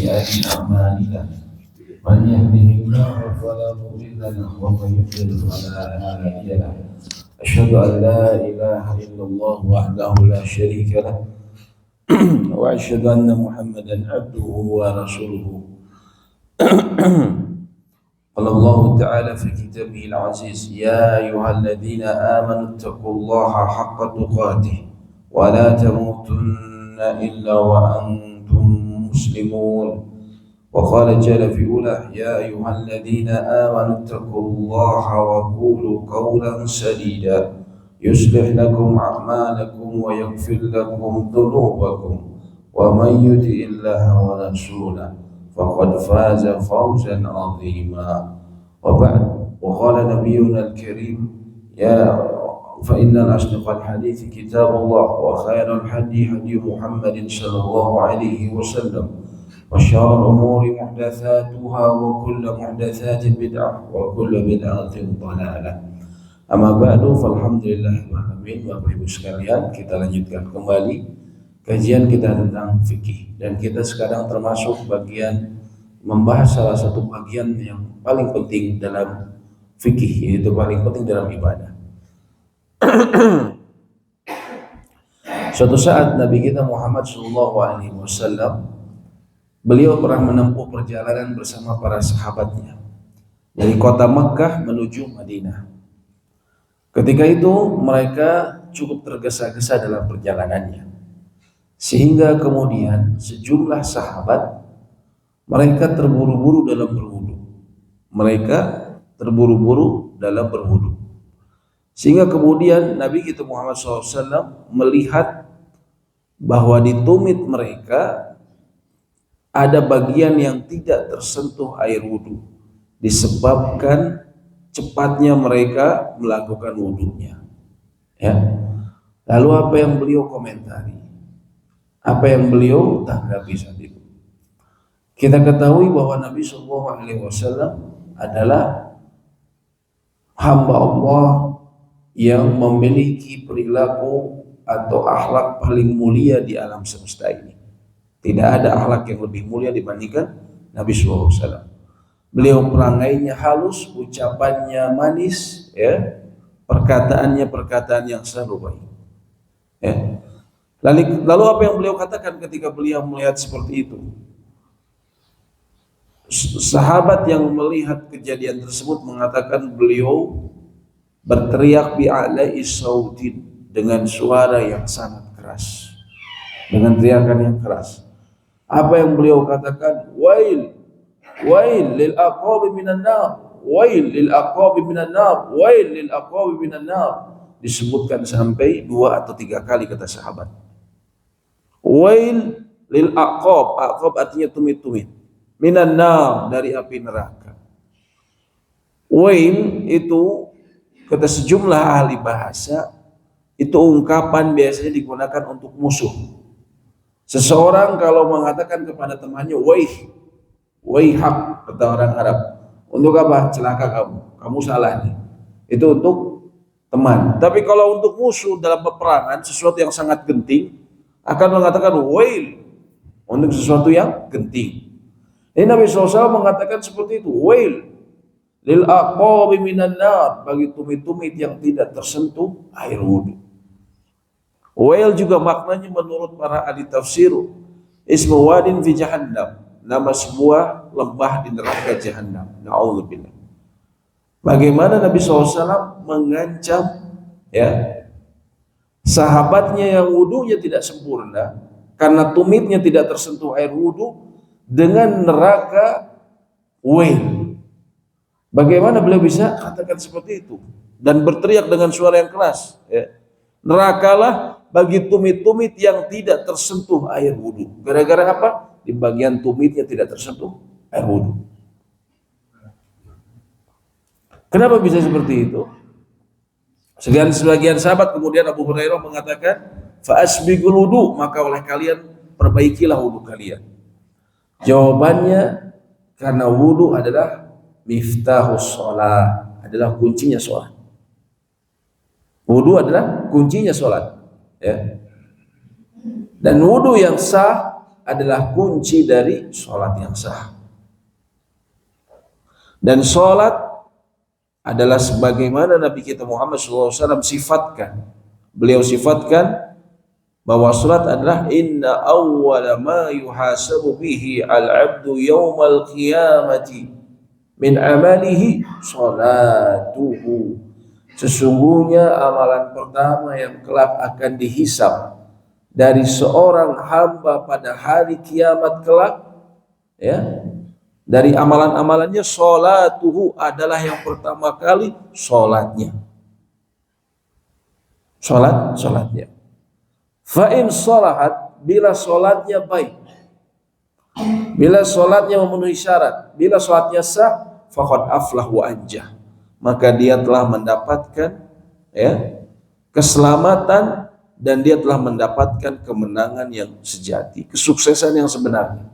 وسيئات أعمالنا من يهده الله فلا مضل له ومن يضلل فلا هادي له أشهد أن لا إله إلا الله وحده لا شريك له وأشهد أن محمدا عبده ورسوله قال الله تعالى في كتابه العزيز يا أيها الذين آمنوا اتقوا الله حق تقاته ولا تموتن إلا وأنتم مسلمون وقال جل في أولى يا أيها الذين آمنوا اتقوا الله وقولوا قولا سديدا يصلح لكم أعمالكم ويغفر لكم ذنوبكم ومن يطع الله ورسوله فقد فاز فوزا عظيما وبعد وقال نبينا الكريم فإن أصدق الحديث كتاب الله وخير الهدي هدي محمد صلى الله عليه وسلم وشر الأمور محدثاتها وكل محدثات بدعة وكل بدعة ضلالة. Amma ba'du, falhamdulillahirrahmanirrahim. Bapak Ibu sekalian, kita lanjutkan kembali kajian kita tentang fikih, dan kita sekarang termasuk bagian membahas salah satu bagian yang paling penting dalam fikih, yaitu paling penting dalam ibadah. Suatu saat Nabi kita Muhammad SAW, beliau pernah menempuh perjalanan bersama para sahabatnya dari kota Makkah menuju Madinah. Ketika itu mereka cukup tergesa-gesa dalam perjalanannya, sehingga kemudian sejumlah sahabat mereka terburu-buru dalam berwudu. Sehingga kemudian Nabi kita Muhammad SAW melihat bahwa di tumit mereka ada bagian yang tidak tersentuh air wudu, disebabkan cepatnya mereka melakukan wudunya. Ya. Lalu apa yang beliau komentari? Apa yang beliau tanggapi saat itu? Kita ketahui bahwa Nabi SAW adalah hamba Allah yang memiliki perilaku atau akhlak paling mulia di alam semesta ini. Tidak ada akhlak yang lebih mulia dibandingkan Nabi SAW. Beliau perangainya halus, ucapannya manis, ya, perkataannya perkataan yang selalu baik. Ya. Lalu apa yang beliau katakan ketika beliau melihat seperti itu? Sahabat yang melihat kejadian tersebut mengatakan beliau berteriak bi'ala'i sautin, dengan suara yang sangat keras, dengan teriakan yang keras. Apa yang beliau katakan? Wail lil aqabi minan nar, wail lil aqabi minan nar, wail lil aqabi minan nar. Disebutkan sampai 2 atau 3 kali kata sahabat. Wail lil aqab, aqab artinya tumit-tumit, minan nar, dari api neraka. Wail itu kata sejumlah ahli bahasa, itu ungkapan biasanya digunakan untuk musuh. Seseorang kalau mengatakan kepada temannya waihak, kata orang Arab, untuk apa? Celaka kamu salah nih. Itu untuk teman. Tapi kalau untuk musuh dalam peperangan, sesuatu yang sangat genting, akan mengatakan wail, untuk sesuatu yang genting. Ini Nabi SAW mengatakan seperti itu, wail lil aqabi minan nar, bagi tumit-tumit yang tidak tersentuh air wudu. Wail juga maknanya menurut para ahli tafsir, ismu wadin fi jahannam, nama sebuah lembah di neraka jahannam. Na'udzubillah. Bagaimana Nabi SAW mengancam, ya, sahabatnya yang wudunya tidak sempurna karena tumitnya tidak tersentuh air wudu dengan neraka wail. Bagaimana beliau bisa katakan seperti itu dan berteriak dengan suara yang keras, ya, nerakalah bagi tumit-tumit yang tidak tersentuh air wudu. Gara-gara apa? Di bagian tumitnya tidak tersentuh air wudu. Kenapa bisa seperti itu? Sebagian sahabat, kemudian Abu Hurairah mengatakan, fa asbigul wudu, maka oleh kalian perbaikilah wudu kalian. Jawabannya, karena wudu adalah miftahus sholat, adalah kuncinya sholat. Wudu adalah kuncinya sholat, ya. Dan wudu yang sah adalah kunci dari sholat yang sah. Dan sholat adalah sebagaimana Nabi kita Muhammad SAW sifatkan. Beliau sifatkan bahwa sholat adalah inna awwala ma yuhasabu bihi al-abdu yawmal qiyamati min amalihi sholatuhu. Sesungguhnya amalan pertama yang kelak akan dihisab dari seorang hamba pada hari kiamat kelak, ya, dari amalan-amalannya sholatuhu adalah yang pertama kali sholatnya. Sholatnya. Fa in sholahat, bila sholatnya baik, bila sholatnya memenuhi syarat, bila sholatnya sah, faqad aflah wa anjah, maka dia telah mendapatkan, ya, keselamatan dan dia telah mendapatkan kemenangan yang sejati, kesuksesan yang sebenarnya.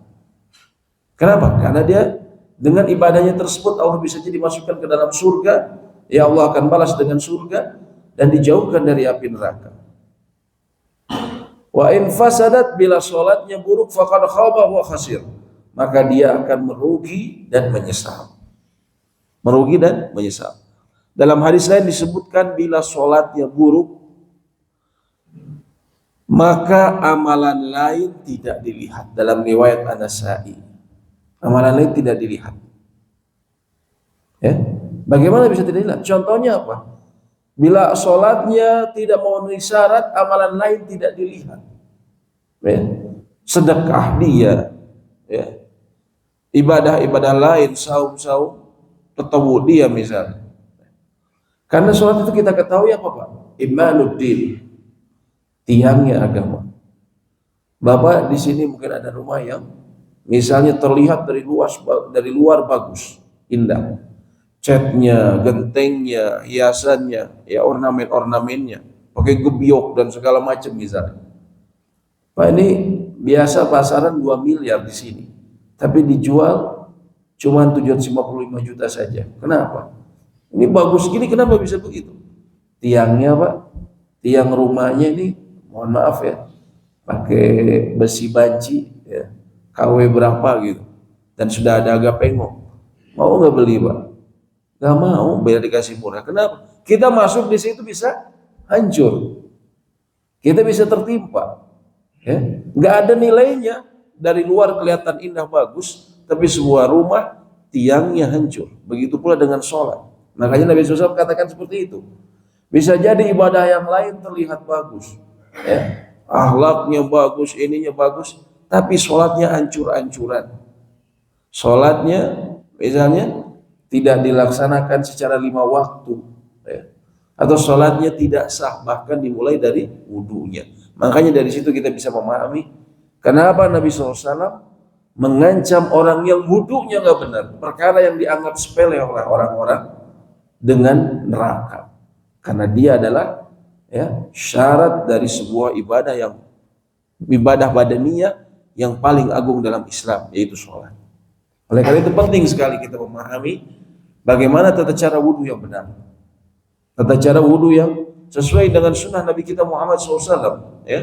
Kenapa? Karena dia dengan ibadahnya tersebut Allah bisa jadi masukkan ke dalam surga, ya Allah akan balas dengan surga dan dijauhkan dari api neraka. Wa in fasadat, bila sholatnya buruk, faqad khaba wa khasir, maka dia akan merugi dan menyesal. Merugi dan menyesal. Dalam hadis lain disebutkan bila sholatnya buruk, maka amalan lain tidak dilihat. Dalam riwayat An-Nasa'i, amalan lain tidak dilihat. Ya, bagaimana bisa tidak dilihat? Contohnya apa? Bila sholatnya tidak memenuhi syarat, amalan lain tidak dilihat. Ya. Sedekah dia, ya, ibadah-ibadah lain, saum-saum, tatawu dia misalnya. Karena sholat itu kita ketahui apa Pak? Imanuddin, tiangnya agama. Bapak di sini mungkin ada rumah yang misalnya terlihat dari luar bagus, indah. Catnya, gentengnya, hiasannya, ya ornamen-ornamennya, pakai gebyok dan segala macam misalnya. Pak, ini biasa pasaran 2 miliar di sini, tapi dijual cuma 755 juta saja. Kenapa? Ini bagus gini, kenapa bisa begitu? Tiangnya Pak, tiang rumahnya ini, mohon maaf ya, pakai besi banci, ya, KW berapa gitu, dan sudah ada agak pengok. Mau nggak beli Pak? Gak mau, biar dikasih murah. Kenapa? Kita masuk di situ bisa hancur, kita bisa tertimpa, ya. Gak ada nilainya. Dari luar kelihatan indah bagus, tapi sebuah rumah tiangnya hancur. Begitu pula dengan sholat. Makanya Nabi SAW katakan seperti itu. Bisa jadi ibadah yang lain terlihat bagus, ya, akhlaknya bagus, ininya bagus, tapi sholatnya hancur-hancuran. Sholatnya misalnya tidak dilaksanakan secara 5 waktu, ya, atau sholatnya tidak sah, bahkan dimulai dari wudunya. Makanya dari situ kita bisa memahami kenapa Nabi SAW mengancam orang yang wudunya nggak benar, perkara yang dianggap sepele oleh orang-orang, dengan neraka. Karena dia adalah, ya, syarat dari sebuah ibadah badaniyah yang paling agung dalam Islam, yaitu sholat. Oleh karena itu penting sekali kita memahami bagaimana tata cara wudhu yang benar, tata cara wudhu yang sesuai dengan sunnah Nabi kita Muhammad SAW, ya.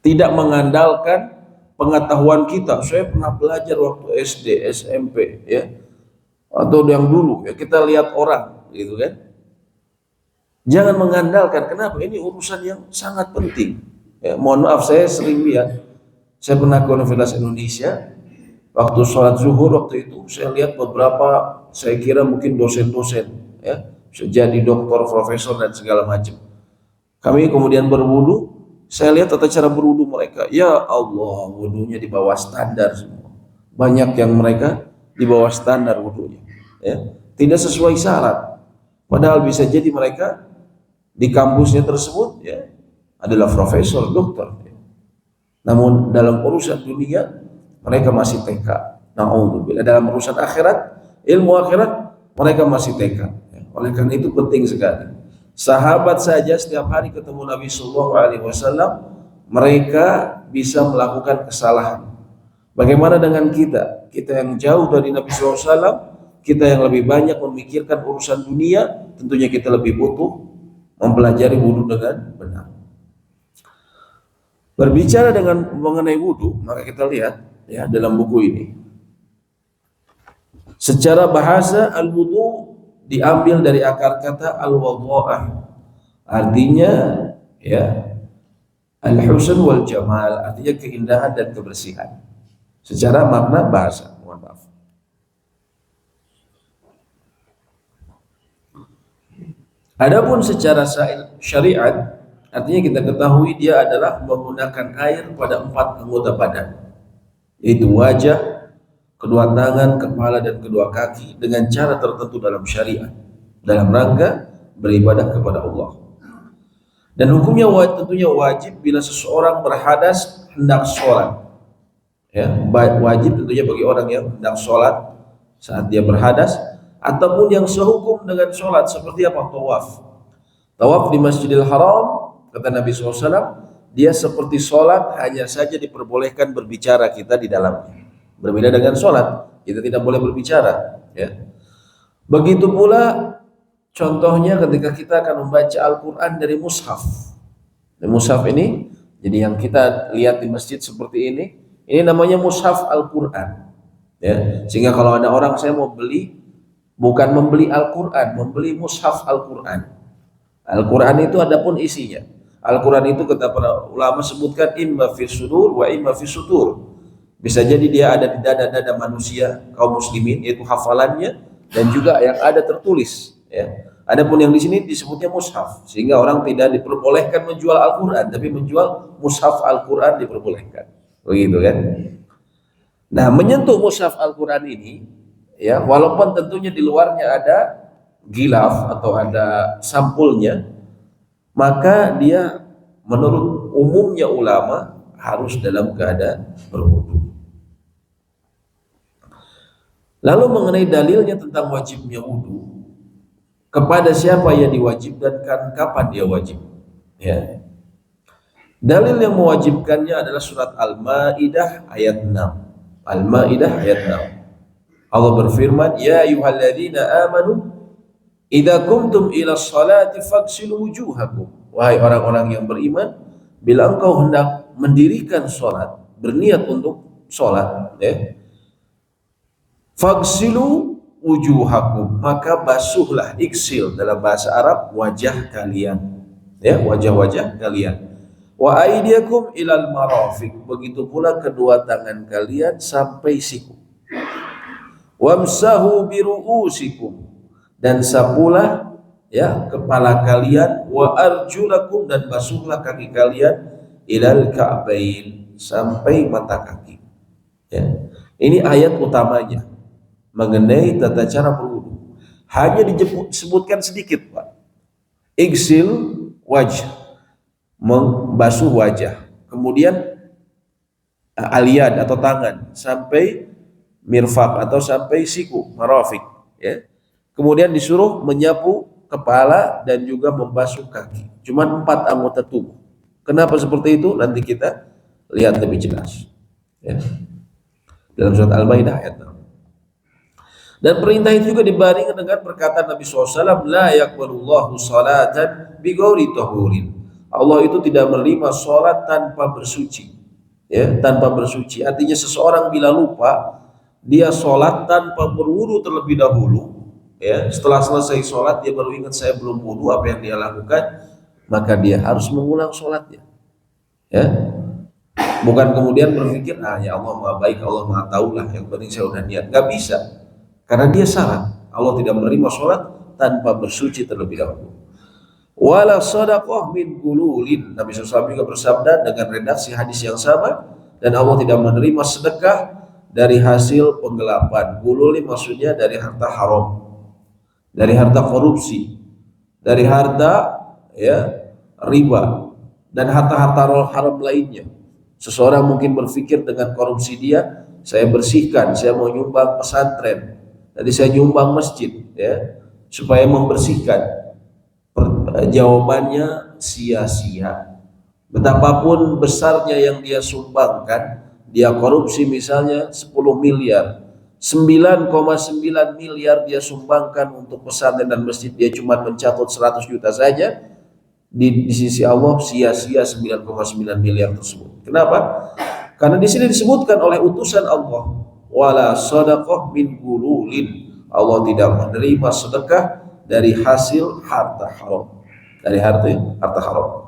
Tidak mengandalkan pengetahuan kita. Saya pernah belajar waktu SD, SMP, ya, atau yang dulu, ya, kita lihat orang, gitu kan. Jangan mengandalkan. Kenapa? Ini urusan yang sangat penting. Ya, mohon maaf, saya sering lihat. Saya pernah ke Universitas Indonesia. Waktu sholat zuhur waktu itu, saya lihat beberapa, saya kira mungkin dosen-dosen, ya, jadi doktor, profesor dan segala macam. Kami kemudian berwudu, saya lihat tata cara berwudu mereka. Ya Allah, wudunya di bawah standar semua. Banyak yang mereka di bawah standar wudunya, ya, tidak sesuai syarat. Padahal bisa jadi mereka di kampusnya tersebut, ya, adalah profesor, dokter, ya. Namun dalam urusan dunia mereka masih TK. Na'udzubillah. Dalam urusan akhirat, ilmu akhirat, mereka masih TK. Oleh karena itu penting sekali. Sahabat saja setiap hari ketemu Nabi SAW, mereka bisa melakukan kesalahan. Bagaimana dengan kita? Kita yang jauh dari Nabi SAW, kita yang lebih banyak memikirkan urusan dunia, tentunya kita lebih butuh mempelajari wudu dengan benar. Berbicara dengan mengenai wudu, maka kita lihat ya dalam buku ini. Secara bahasa al-wudu diambil dari akar kata al-wadha'ah. Artinya ya al-husn wal jamal, artinya keindahan dan kebersihan. Secara makna bahasa, mohon maaf. Adapun secara syariat, artinya kita ketahui dia adalah menggunakan air pada 4 anggota badan, yaitu wajah, kedua tangan, kepala, dan kedua kaki dengan cara tertentu dalam syariat, dalam rangka beribadah kepada Allah. Dan hukumnya tentunya wajib bila seseorang berhadas hendak sholat. Ya, wajib tentunya bagi orang yang hendak sholat saat dia berhadas, ataupun yang sehukum dengan sholat seperti apa? Tawaf. Tawaf di Masjidil Haram, kata Nabi SAW, dia seperti sholat, hanya saja diperbolehkan berbicara kita di dalamnya. Berbeda dengan sholat, kita tidak boleh berbicara. Ya. Begitu pula contohnya ketika kita akan membaca Al-Quran dari mushaf. Dan mushaf ini, jadi yang kita lihat di masjid seperti ini namanya mushaf Al-Quran. Ya. Sehingga kalau ada orang, saya mau beli, bukan membeli Al-Quran, membeli mushaf Al-Quran. Al-Quran itu adapun isinya. Al-Quran itu kata para ulama sebutkan imma fi sudur wa imma fi sutur. Bisa jadi dia ada di dada-dada manusia kaum muslimin, yaitu hafalannya, dan juga yang ada tertulis. Ya. Adapun yang di sini disebutnya mushaf, sehingga orang tidak diperbolehkan menjual Al-Quran, tapi menjual mushaf Al-Quran diperbolehkan. Begitu kan? Nah, menyentuh mushaf Al-Quran ini, ya, walaupun tentunya di luarnya ada gilaf atau ada sampulnya, maka dia menurut umumnya ulama harus dalam keadaan berwudu. Lalu mengenai dalilnya tentang wajibnya wudu, kepada siapa yang diwajibkan, kapan dia wajib? Ya. Dalil yang mewajibkannya adalah surat Al-Maidah ayat 6. Al-Maidah ayat 6. Allah berfirman, "Ya ayyuhalladzina amanu idza qumtum ila sholati faghsilu wujuhakum." Wahai orang-orang yang beriman, bila engkau hendak mendirikan sholat, berniat untuk sholat, ya, faghsilu wujuhakum, maka basuhlah, iksil dalam bahasa Arab, wajah kalian, ya, wajah-wajah kalian. Wa aydiyakum ilal marafiq, begitu pula kedua tangan kalian sampai siku. Wamsahu biru'usikum, dan sapulah, ya, kepala kalian. Wa arjulakum, dan basuhlah kaki kalian ilal ka'bain, sampai mata kaki. Ya. Ini ayat utamanya mengenai tata cara berwudu. Hanya disebutkan sedikit, Pak. Igsil wajh, membasuh wajah. Kemudian aliyad atau tangan sampai mirfaq atau sampai siku, marafiq, ya. Kemudian disuruh menyapu kepala dan juga membasuh kaki. Cuma 4 anggota tubuh. Kenapa seperti itu? Nanti kita lihat lebih jelas. Ya. Dalam surat Al-Maidah ayat 6. Dan perintah itu juga dibandingkan dengan perkataan Nabi SAW, la yaqbalullahu salatan bighairi tahurin. Allah itu tidak menerima sholat tanpa bersuci. Ya, tanpa bersuci. Artinya seseorang bila lupa, dia sholat tanpa berwudu terlebih dahulu, ya, setelah selesai sholat dia baru ingat saya belum wudu, apa yang dia lakukan, maka dia harus mengulang sholatnya. Ya. Bukan kemudian berpikir, ya Allah maha baik, Allah maha tahu lah, yang penting saya udah niat. Gak bisa. Karena dia salah. Allah tidak menerima sholat tanpa bersuci terlebih dahulu. Wala sadaqah min gululin. Nabi SAW juga bersabda dengan redaksi hadis yang sama, dan Allah tidak menerima sedekah dari hasil penggelapan. Gulul maksudnya dari harta haram, dari harta korupsi, dari harta, ya, riba, dan harta-harta haram lainnya. Seseorang mungkin berpikir dengan korupsi dia, saya bersihkan, saya mau nyumbang pesantren, tadi saya nyumbang masjid, ya, supaya membersihkan. Jawabannya sia-sia. Betapapun besarnya yang dia sumbangkan, dia korupsi misalnya 10 miliar, 9,9 miliar dia sumbangkan untuk pesantren dan masjid, dia cuma mencatut 100 juta saja, di sisi Allah sia-sia 9,9 miliar tersebut. Kenapa? Karena di sini disebutkan oleh utusan Allah, wala sadaqah min gululin. Allah tidak menerima sedekah dari hasil harta haram. Dari harta haram.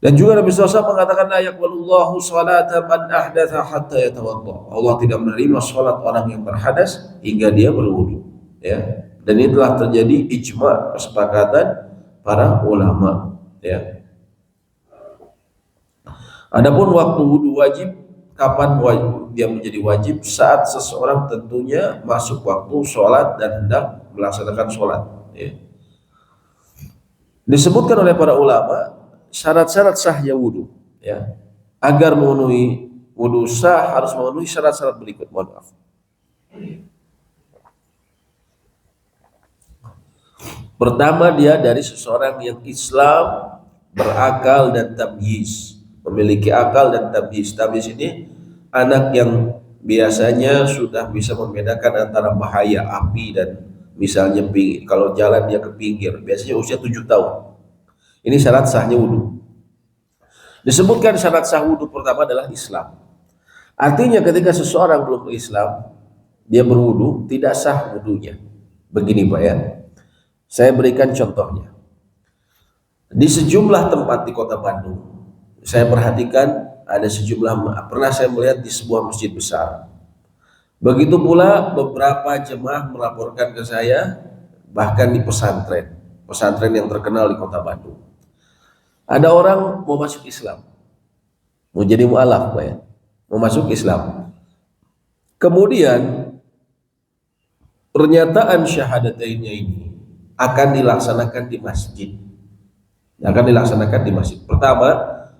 Dan juga Nabi SAW mengatakan la yaqbalullahu salata man ahdatha hatta yatawadda. Allah tidak menerima salat orang yang berhadas hingga dia berwudu, ya. Dan ini telah terjadi ijma, kesepakatan para ulama, ya. Adapun waktu wudu wajib, kapan dia menjadi wajib? Saat seseorang tentunya masuk waktu sholat dan hendak melaksanakan sholat, ya. Disebutkan oleh para ulama syarat-syarat sahnya wudu, ya. Agar memenuhi wudu sah harus memenuhi syarat-syarat berikut. Mohon maaf. Pertama, dia dari seseorang yang Islam, berakal dan tamyiz, memiliki akal dan tamyiz. Tamyiz ini anak yang biasanya sudah bisa membedakan antara bahaya api dan misalnya kalau jalan dia ke pinggir, biasanya usia 7 tahun. Ini syarat sahnya wudu. Disebutkan syarat sah wudu pertama adalah Islam. Artinya ketika seseorang belum Islam, dia berwudu, tidak sah wudunya. Begini Pak, ya. Saya berikan contohnya. Di sejumlah tempat di kota Bandung, saya perhatikan ada pernah saya melihat di sebuah masjid besar. Begitu pula beberapa jemaah melaporkan ke saya, bahkan di pesantren yang terkenal di kota Bandung. Ada orang mau masuk Islam, mau jadi mu'alaf Pak, ya, mau masuk Islam. Kemudian pernyataan syahadatainnya ini akan dilaksanakan di masjid. Pertama,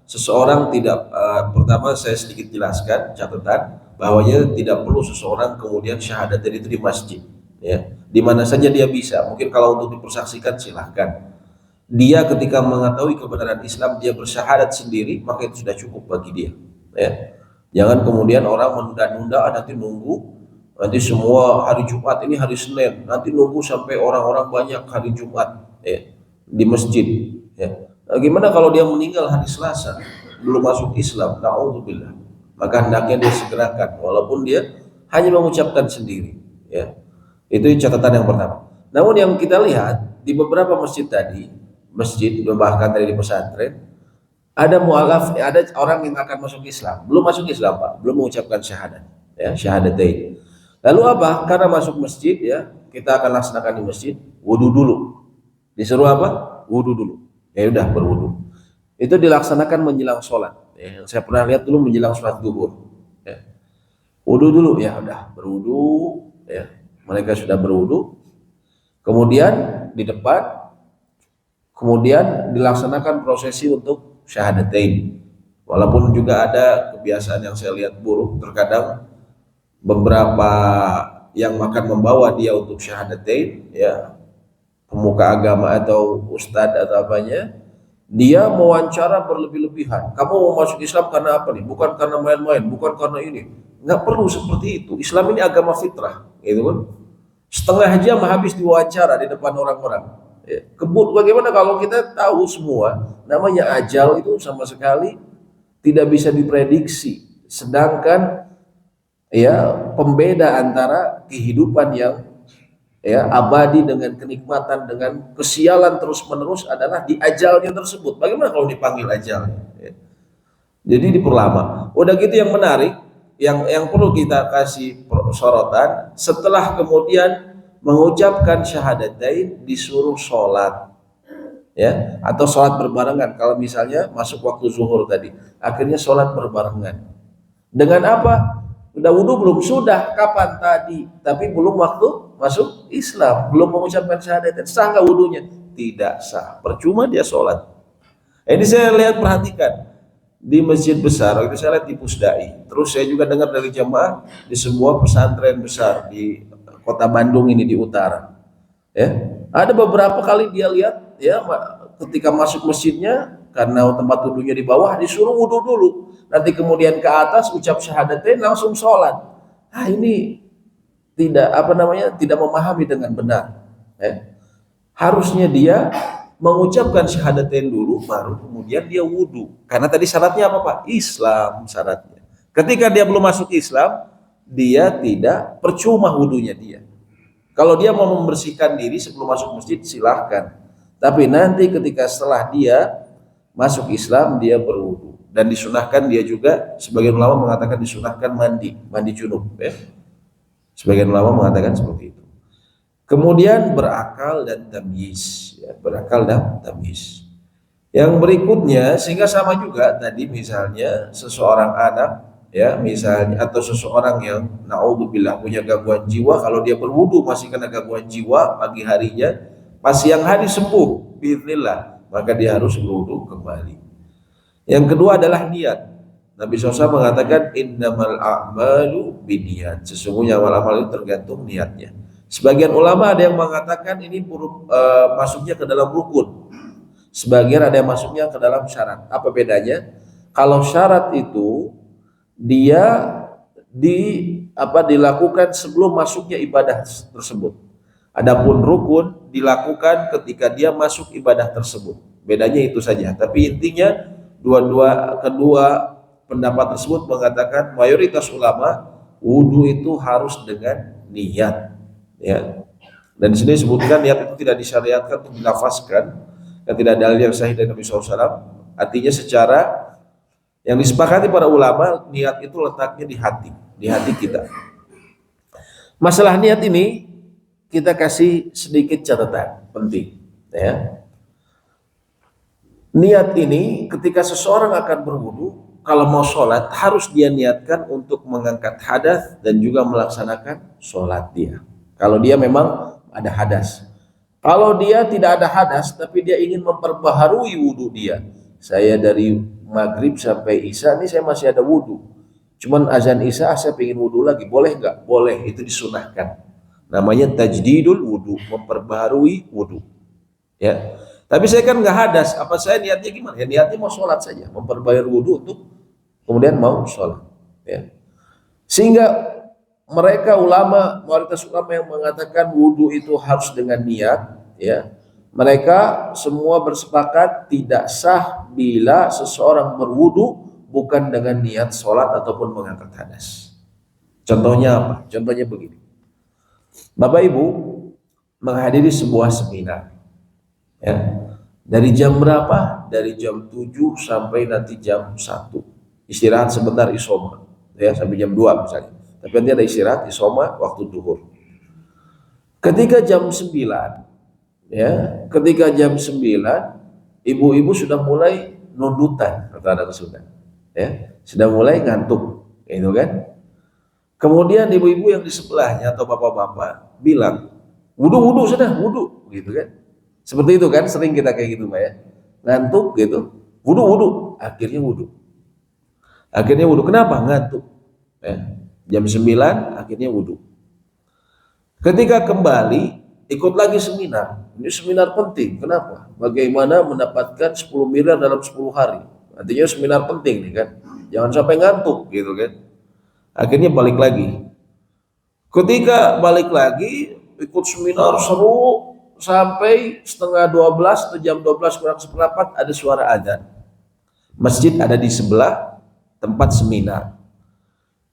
seseorang tidak pertama saya sedikit jelaskan catatan bahwanya tidak perlu seseorang kemudian syahadatain itu di masjid, ya. Di mana saja dia bisa. Mungkin kalau untuk dipersaksikan silahkan. Dia ketika mengetahui kebenaran Islam dia bersyahadat sendiri, maka itu sudah cukup bagi dia, ya. Jangan kemudian orang menunda-nunda, nanti semua hari Jumat, ini hari Senin, nanti nunggu sampai orang-orang banyak hari Jumat, ya, di masjid, ya. Nah, gimana kalau dia meninggal hari Selasa belum masuk Islam, na'udzubillah, maka hendaknya dia segerakan walaupun dia hanya mengucapkan sendiri, ya. Itu catatan yang pertama. Namun yang kita lihat di beberapa masjid bahkan tadi di pesantren, ada mu'alaf, ada orang yang akan masuk Islam, belum masuk Islam Pak, belum mengucapkan syahadat, ya, syahadatain. Lalu apa? Karena masuk masjid, ya, kita akan laksanakan di masjid, wudu dulu. Disuruh apa? Wudu dulu. Ya udah berwudu. Itu dilaksanakan menjelang sholat. Ya, yang saya pernah lihat dulu menjelang sholat zuhur. Ya. Wudu dulu, ya udah berwudu. Ya. Mereka sudah berwudu. Kemudian di depan, kemudian dilaksanakan prosesi untuk syahadatain. Walaupun juga ada kebiasaan yang saya lihat buruk, terkadang beberapa yang akan membawa dia untuk syahadatain, ya, pemuka agama atau ustadz atau apanya, dia mewawancara berlebih-lebihan. Kamu mau masuk Islam karena apa nih? Bukan karena main-main, bukan karena ini. Nggak perlu seperti itu. Islam ini agama fitrah, gitu kan? Setengah jam habis diwawancara di depan orang-orang. Ya. Bagaimana kalau kita tahu semua, namanya ajal itu sama sekali tidak bisa diprediksi. Sedangkan ya pembeda antara kehidupan yang ya abadi dengan kenikmatan dengan kesialan terus menerus adalah di ajalnya tersebut. Bagaimana kalau dipanggil ajalnya, ya. Jadi diperlama. Udah gitu yang menarik, yang perlu kita kasih sorotan, setelah kemudian mengucapkan syahadatain disuruh sholat, ya, atau sholat berbarengan. Kalau misalnya masuk waktu zuhur tadi, akhirnya sholat berbarengan dengan apa? Udah wudu belum? Sudah. Kapan? Tadi. Tapi belum waktu masuk Islam, belum mengucapkan syahadat. Sah nggak wudunya? Tidak sah. Percuma dia sholat. Ini saya lihat, perhatikan di masjid besar. Waktu saya lihat di Pusdai. Terus saya juga dengar dari jemaah di sebuah pesantren besar di kota Bandung ini di utara. Ya, ada beberapa kali dia lihat, ya, ketika masuk masjidnya, karena tempat wudhunya di bawah, disuruh wudhu dulu. Nanti kemudian ke atas ucap syahadatain langsung sholat. Nah, ini tidak tidak memahami dengan benar. Ya. Harusnya dia mengucapkan syahadatain dulu, baru kemudian dia wudhu. Karena tadi syaratnya apa Pak? Islam syaratnya. Ketika dia belum masuk Islam, dia tidak percuma wudhunya dia. Kalau dia mau membersihkan diri sebelum masuk masjid, silahkan. Tapi nanti ketika setelah dia masuk Islam, dia berwudhu. Dan disunahkan dia juga, sebagian ulama mengatakan disunahkan mandi junub. Ya. Sebagian ulama mengatakan seperti itu. Kemudian berakal dan tamyiz, ya, berakal dan tamyiz. Yang berikutnya, sehingga sama juga tadi misalnya seseorang anak, ya misalnya, atau seseorang yang naudzubillah punya gangguan jiwa, kalau dia berwudu masih kena gangguan jiwa pagi harinya, pas siang hari sembuh, biiznillah, maka dia harus berwudu kembali. Yang kedua adalah niat. Nabi SAW mengatakan innamal a'malu binniyat. Sesungguhnya amal-amal itu tergantung niatnya. Sebagian ulama ada yang mengatakan ini masuknya ke dalam rukun. Sebagian ada yang masuknya ke dalam syarat. Apa bedanya? Kalau syarat itu dia dilakukan sebelum masuknya ibadah tersebut. Adapun rukun dilakukan ketika dia masuk ibadah tersebut. Bedanya itu saja. Tapi intinya kedua pendapat tersebut mengatakan mayoritas ulama wudu itu harus dengan niat, ya. Dan di sini disebutkan niat itu tidak disyariatkan untuk dilafazkan dan tidak ada dalil yang sahih dari Nabi SAW. Artinya secara yang disepakati para ulama, niat itu letaknya di hati kita. Masalah niat ini kita kasih sedikit catatan penting, ya. Niat ini ketika seseorang akan berwudu, kalau mau sholat harus dia niatkan untuk mengangkat hadas dan juga melaksanakan sholat dia. Kalau dia memang ada hadas. Kalau dia tidak ada hadas tapi dia ingin memperbaharui wudu dia. Saya dari maghrib sampai isya ini saya masih ada wudu. Cuman azan isya saya pengen wudu lagi. Boleh nggak? Boleh, itu disunahkan. Namanya tajdidul wudu, memperbaharui wudu. Ya. Tapi saya kan nggak hadas, apa saya niatnya gimana? Ya niatnya mau sholat saja, memperbaharui wudu untuk kemudian mau sholat. Ya. Sehingga mereka mayoritas ulama yang mengatakan wudu itu harus dengan niat, ya, mereka semua bersepakat tidak sah bila seseorang berwudu bukan dengan niat sholat ataupun mengangkat hadas. Contohnya apa? Contohnya begini. Bapak Ibu menghadiri sebuah seminar, ya. Dari jam berapa? Dari jam 7 sampai nanti jam 1. Istirahat sebentar isoma, ya, sampai jam 2 misalnya. Tapi nanti ada istirahat isoma waktu duhur. Ketika jam 9, ya, ketika jam 9 ibu-ibu sudah mulai nundutan, kata anak sudah, ya, sudah mulai ngantuk, gitu kan. Kemudian ibu-ibu yang di sebelahnya atau bapak-bapak bilang, wudu sudah, wudu, gitu kan. Seperti itu kan, sering kita kayak gitu Pak ya, ngantuk gitu, wudu, akhirnya wudu. Kenapa? Ngantuk, ya. Jam 9 akhirnya wudu. Ketika kembali ikut lagi seminar, ini seminar penting. Kenapa? Bagaimana mendapatkan 10 miliar dalam 10 hari. Artinya seminar penting nih kan, jangan sampai ngantuk gitu kan. Akhirnya balik lagi. Ketika balik lagi ikut seminar seru sampai setengah 12 atau jam 12 kurang seperempat ada suara adzan. Masjid ada di sebelah tempat seminar.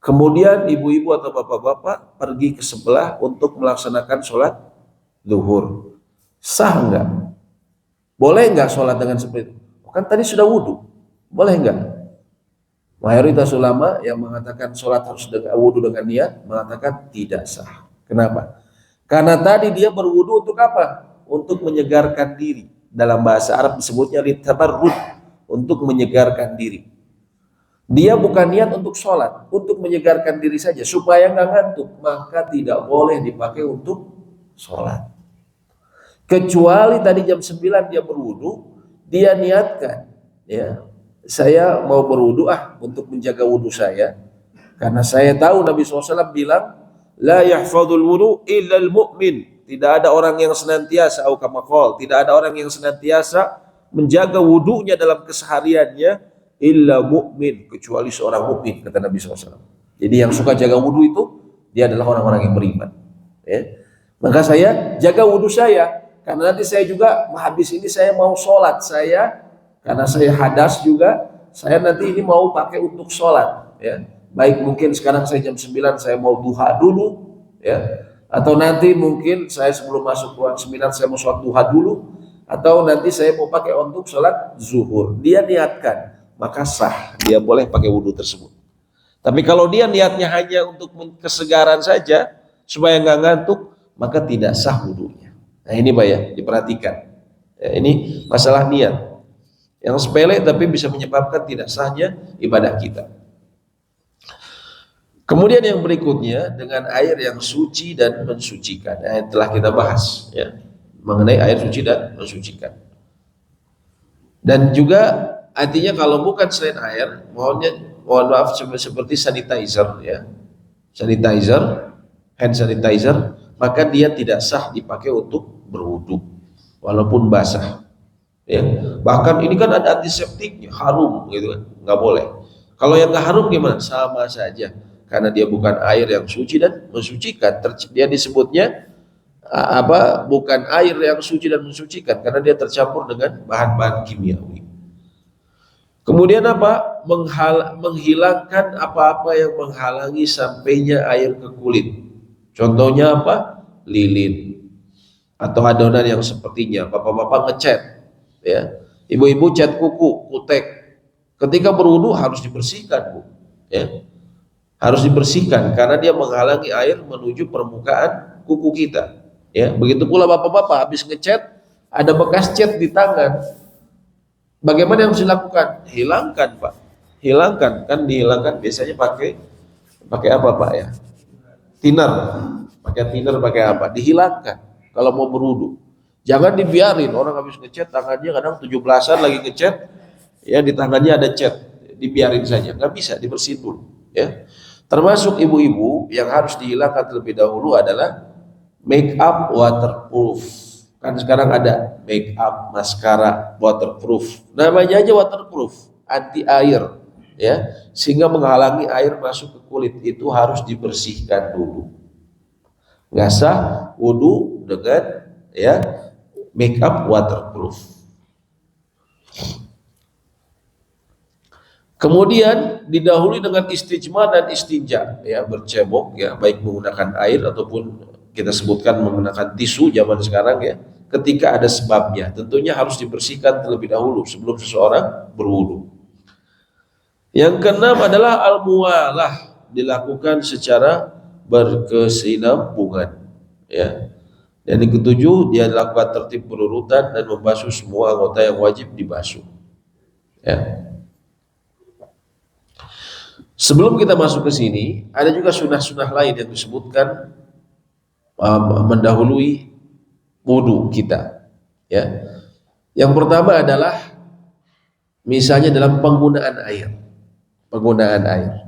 Kemudian ibu-ibu atau bapak-bapak pergi ke sebelah untuk melaksanakan sholat zuhur. Sah enggak? Boleh enggak sholat dengan seperti itu? Kan tadi sudah wudu. Boleh enggak? Mayoritas ulama yang mengatakan sholat harus dengan wudu dengan niat mengatakan tidak sah. Kenapa? Karena tadi dia berwudu untuk apa? Untuk menyegarkan diri. Dalam bahasa Arab disebutnya litabarrud, untuk menyegarkan diri. Dia bukan niat untuk sholat, untuk menyegarkan diri saja supaya nggak ngantuk, maka tidak boleh dipakai untuk sholat. Kecuali tadi jam 9 dia berwudu, dia niatkan, ya, saya mau berwudu untuk menjaga wudu saya, karena saya tahu Nabi SAW bilang, la yahfadul wudu illal mu'min. Tidak ada orang yang senantiasa, tidak ada orang yang senantiasa menjaga wudunya dalam kesehariannya illa mu'min, kecuali seorang mukmin, kata Nabi SAW. Jadi yang suka jaga wudu itu dia adalah orang-orang yang beriman, ya. Maka saya jaga wudu saya, karena nanti saya juga habis ini saya mau sholat, karena saya hadas juga, saya nanti ini mau pakai untuk sholat, ya. Baik mungkin sekarang saya jam 9 saya mau duha dulu, ya. Atau nanti mungkin saya sebelum masuk ruang 9 saya mau sholat duha dulu, atau nanti saya mau pakai untuk sholat zuhur. Dia niatkan, maka sah, dia boleh pakai wudhu tersebut. Tapi kalau dia niatnya hanya untuk kesegaran saja, supaya nggak ngantuk, maka tidak sah wudhunya. Nah ini Pak ya, diperhatikan. Ya, ini masalah niat. Yang sepele tapi bisa menyebabkan tidak sahnya ibadah kita. Kemudian yang berikutnya dengan air yang suci dan mensucikan. Yang telah kita bahas ya, mengenai air suci dan mensucikan. Dan juga artinya kalau bukan selain air, mohon maaf seperti sanitizer ya. Sanitizer, hand sanitizer, maka dia tidak sah dipakai untuk berwudu walaupun basah. Ya. Bahkan ini kan ada antiseptiknya, harum gitu kan. Nggak boleh. Kalau yang nggak harum gimana? Sama saja. Karena dia bukan air yang suci dan mensucikan, dia disebutnya bukan air yang suci dan mensucikan karena dia tercampur dengan bahan-bahan kimiawi. Kemudian apa? Menghilangkan apa-apa yang menghalangi sampainya air ke kulit. Contohnya apa? Lilin atau adonan yang sepertinya. Bapak-bapak ngecat, ya. Ibu-ibu cat kuku, kutek. Ketika berwudu harus dibersihkan, Bu. Ya. Harus dibersihkan karena dia menghalangi air menuju permukaan kuku kita. Ya, begitu pula bapak-bapak habis ngecat ada bekas cat di tangan. Bagaimana yang harus dilakukan? Hilangkan, Pak. Hilangkan, kan dihilangkan biasanya pakai apa, Pak ya? Thinner. Pakai thinner pakai apa? Dihilangkan kalau mau berwudu. Jangan dibiarin orang habis ngecat tangannya kadang 17-an lagi ngecat ya di tangannya ada cat. Dibiarin saja, nggak bisa, dibersihin dulu, ya. Termasuk ibu-ibu yang harus dihilangkan terlebih dahulu adalah make up waterproof. Kan sekarang ada make up maskara waterproof. Namanya aja waterproof, anti air, ya, sehingga menghalangi air masuk ke kulit. Itu harus dibersihkan dulu. Nggak sah wudu dengan ya make up waterproof. Kemudian didahului dengan istijma dan istinja, ya, bercebok, ya, baik menggunakan air ataupun kita sebutkan menggunakan tisu zaman sekarang, ya, ketika ada sebabnya. Tentunya harus dibersihkan terlebih dahulu sebelum seseorang berwudu. Yang keenam adalah al-muwalah, dilakukan secara berkesinambungan, ya. Dan yang ketujuh, dia dilakukan tertib berurutan dan membasuh semua anggota yang wajib dibasuh, ya. Sebelum kita masuk ke sini, ada juga sunnah-sunnah lain yang disebutkan mendahului wudu kita. Ya, yang pertama adalah misalnya dalam penggunaan air. Penggunaan air.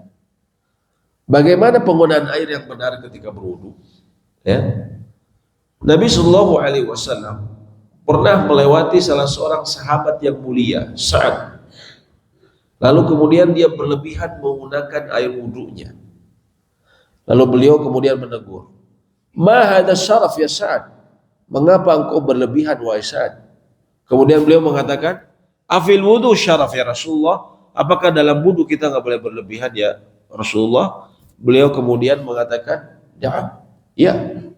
Bagaimana penggunaan air yang benar ketika berwudu? Ya, Nabi Shallallahu Alaihi Wasallam pernah melewati salah seorang sahabat yang mulia, Sa'ad. Lalu kemudian dia berlebihan menggunakan air wudunya. Lalu beliau kemudian menegur, "Ma hadza syaraf ya Sa'ad? Mengapa engkau berlebihan wahai Sa'ad?" Kemudian beliau mengatakan, "Afil wudu syaraf ya Rasulullah? Apakah dalam wudu kita nggak boleh berlebihan ya Rasulullah?" Beliau kemudian mengatakan, "Ya,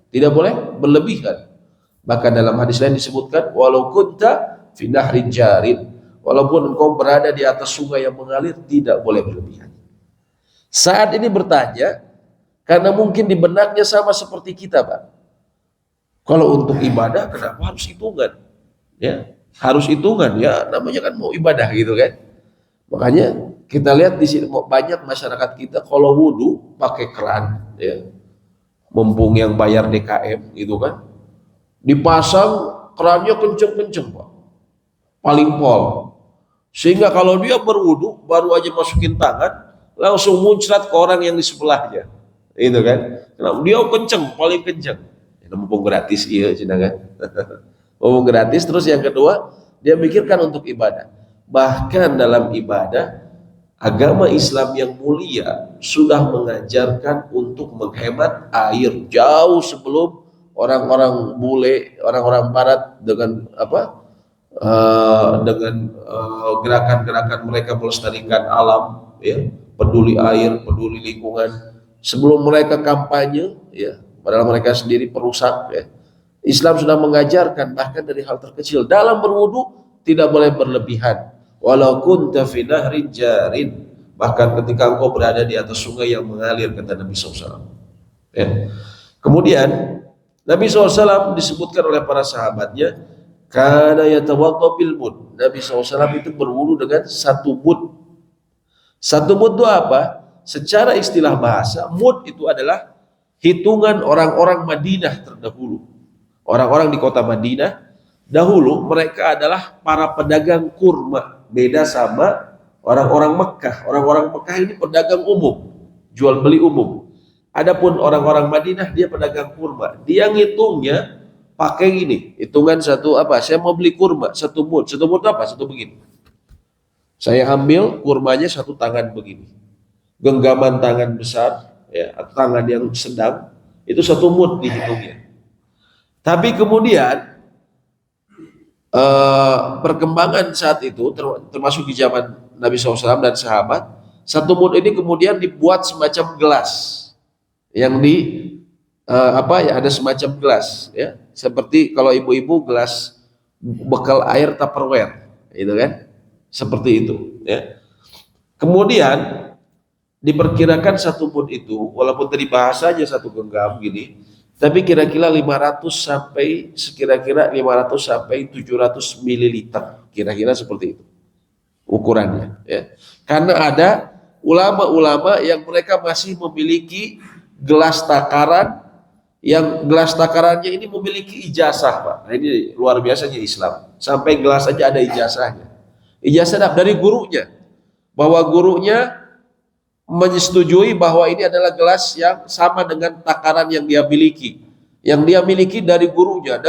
tidak boleh berlebihan." Bahkan dalam hadis lain disebutkan, "Walau kunta fi nahrin jarin." Walaupun engkau berada di atas sungai yang mengalir, tidak boleh berlebihan. Saat ini bertanya, karena mungkin di benaknya sama seperti kita, Pak. Kalau untuk ibadah, kenapa harus hitungan? Ya, harus hitungan, ya. Namanya kan mau ibadah gitu kan. Makanya kita lihat di sini banyak masyarakat kita kalau wudu pakai keran, ya. Mumpung yang bayar DKM gitu kan, dipasang kerannya kenceng-kenceng, Pak. Paling pol. Sehingga kalau dia berwudu baru aja masukin tangan langsung muncrat ke orang yang di sebelahnya, itu kan? Dia kenceng, paling kenceng. Itu mumpung gratis, iya, cina kan? Mumpung gratis. Terus yang kedua, dia mikirkan untuk ibadah. Bahkan dalam ibadah, agama Islam yang mulia sudah mengajarkan untuk menghemat air jauh sebelum orang-orang bule, orang-orang barat dengan gerakan-gerakan mereka melestarikan alam, ya, peduli air, peduli lingkungan. Sebelum mereka kampanye, ya, padahal mereka sendiri perusak, ya. Islam sudah mengajarkan bahkan dari hal terkecil dalam berwudu tidak boleh berlebihan. Walau kunta fi nahrin jarin, bahkan ketika engkau berada di atas sungai yang mengalir, kata Nabi SAW. Ya. Kemudian Nabi SAW disebutkan oleh para sahabatnya, kana yatawadda bil mud. Nabi SAW itu berwudu dengan satu mud. Satu mud itu apa? Secara istilah bahasa, mud itu adalah hitungan orang-orang Madinah terdahulu. Orang-orang di kota Madinah dahulu mereka adalah para pedagang kurma. Beda sama orang-orang Mekah. Orang-orang Mekah ini pedagang umum, jual beli umum. Adapun orang-orang Madinah dia pedagang kurma. Dia ngitungnya pakai gini, hitungan satu apa? Saya mau beli kurma, satu mud. Satu mud apa? Satu begini. Saya ambil kurmanya satu tangan begini. Genggaman tangan besar, ya, atau tangan yang sedang, itu satu mud dihitungnya. Tapi kemudian perkembangan saat itu termasuk di zaman Nabi SAW dan sahabat, satu mud ini kemudian dibuat semacam gelas yang ada semacam gelas, ya, seperti kalau ibu-ibu gelas bekal air Tupperware, itu kan, seperti itu, ya. Kemudian diperkirakan satu mud itu, walaupun tadi bahasanya satu genggam gini, tapi kira-kira 500 sampai 700 mililiter, kira-kira seperti itu ukurannya, ya. Karena ada ulama-ulama yang mereka masih memiliki gelas takaran, yang gelas takarannya ini memiliki ijazah, Pak. Nah, ini luar biasanya Islam, sampai gelas aja ada ijazahnya. Ijazah dari gurunya, bahwa gurunya menyetujui bahwa ini adalah gelas yang sama dengan takaran yang dia miliki. Yang dia miliki dari gurunya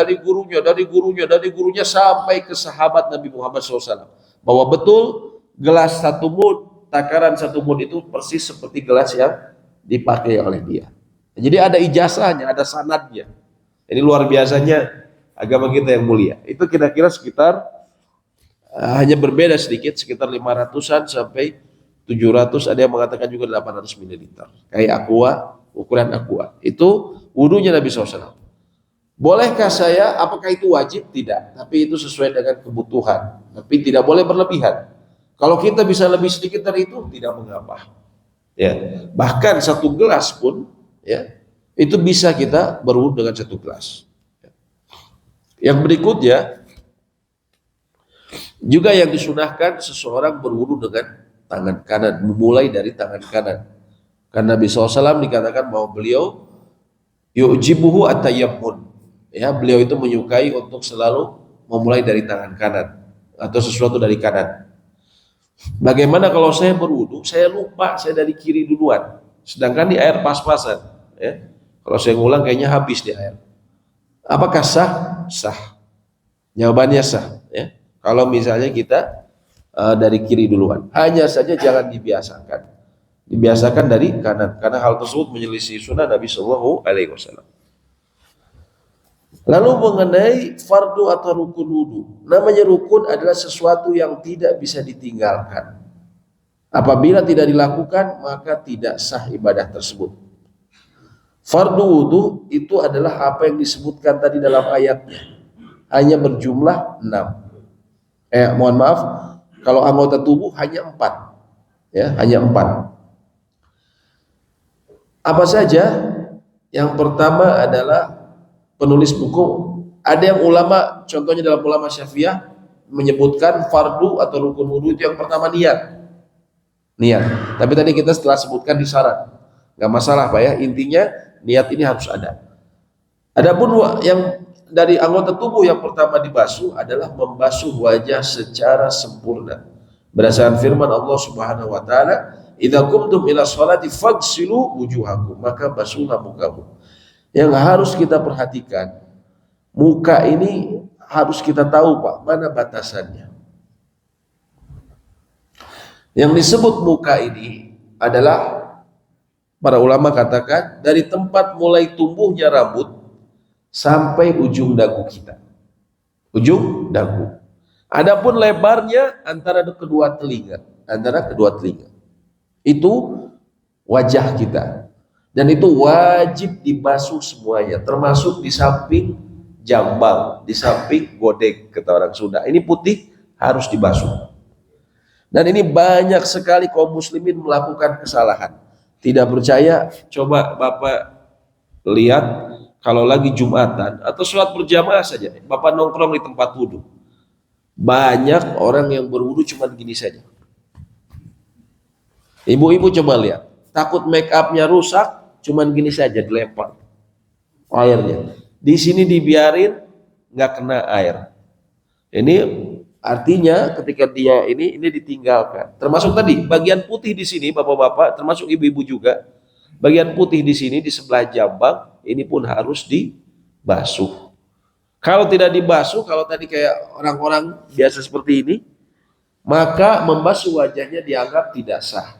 sampai ke sahabat Nabi Muhammad SAW. Bahwa betul gelas satu mud, takaran satu mud itu persis seperti gelas yang dipakai oleh dia. Jadi ada ijazahnya, ada sanadnya. Ini luar biasanya agama kita yang mulia. Itu kira-kira sekitar hanya berbeda sedikit, sekitar 500-an sampai 700, ada yang mengatakan juga 800 ml. Kayak aqua, ukuran aqua. Itu wudunya Nabi SAW. Bolehkah saya, apakah itu wajib? Tidak. Tapi itu sesuai dengan kebutuhan. Tapi tidak boleh berlebihan. Kalau kita bisa lebih sedikit dari itu, tidak mengapa. Ya. Bahkan satu gelas pun, ya, itu bisa kita berwudu dengan satu gelas. Yang berikutnya, juga yang disunahkan seseorang berwudu dengan tangan kanan, memulai dari tangan kanan. Karena Nabi SAW dikatakan bahwa beliau yu'jibuhu at-tayammun, ya, beliau itu menyukai untuk selalu memulai dari tangan kanan atau sesuatu dari kanan. Bagaimana kalau saya berwudu, saya lupa saya dari kiri duluan, sedangkan di air pas-pasan, ya. Kalau saya ngulang kayaknya habis di air. Apakah sah? Sah. Jawabannya sah, ya. Kalau misalnya kita dari kiri duluan, hanya saja jangan dibiasakan dari kanan, karena hal tersebut menyelisih sunnah Nabi Shallallahu Alaihi Wasallam. Lalu mengenai fardu atau rukun wudu, namanya rukun adalah sesuatu yang tidak bisa ditinggalkan. Apabila tidak dilakukan maka tidak sah ibadah tersebut. Fardu wudu itu adalah apa yang disebutkan tadi dalam ayatnya, hanya berjumlah 6. Mohon maaf, kalau anggota tubuh hanya 4, ya, hanya 4. Apa saja? Yang pertama adalah penulis buku, ada yang ulama, contohnya dalam ulama Syafi'iyah menyebutkan fardu atau rukun wudu itu yang pertama niat. Tapi tadi kita setelah sebutkan di syarat, nggak masalah, Pak, ya. Intinya niat ini harus ada. Adapun yang dari anggota tubuh yang pertama dibasuh adalah membasuh wajah secara sempurna. Berdasarkan firman Allah Subhanahu wa taala, "Idza qumtum ila sholati faghsilu wujuhakum", maka basuhlah mukamu. Yang harus kita perhatikan, muka ini harus kita tahu, Pak, mana batasannya. Yang disebut muka ini adalah para ulama katakan dari tempat mulai tumbuhnya rambut sampai ujung dagu kita. Ujung dagu. Adapun lebarnya antara kedua telinga. Itu wajah kita. Dan itu wajib dibasuh semuanya, termasuk di samping jambang, di samping godek, kata orang Sunda. Ini putih harus dibasuh. Dan ini banyak sekali kaum muslimin melakukan kesalahan. Tidak percaya, coba Bapak lihat kalau lagi Jumatan atau sholat berjamaah saja, Bapak nongkrong di tempat wudhu. Banyak orang yang berwudhu cuma gini saja. Ibu-ibu coba lihat, takut make upnya rusak, cuman gini saja dilempar airnya. Di sini dibiarin nggak kena air. Ini artinya ketika dia ini ditinggalkan. Termasuk tadi bagian putih di sini, bapak-bapak, termasuk ibu-ibu juga. Bagian putih di sini di sebelah jambang ini pun harus dibasuh. Kalau tidak dibasuh, kalau tadi kayak orang-orang biasa seperti ini, maka membasuh wajahnya dianggap tidak sah.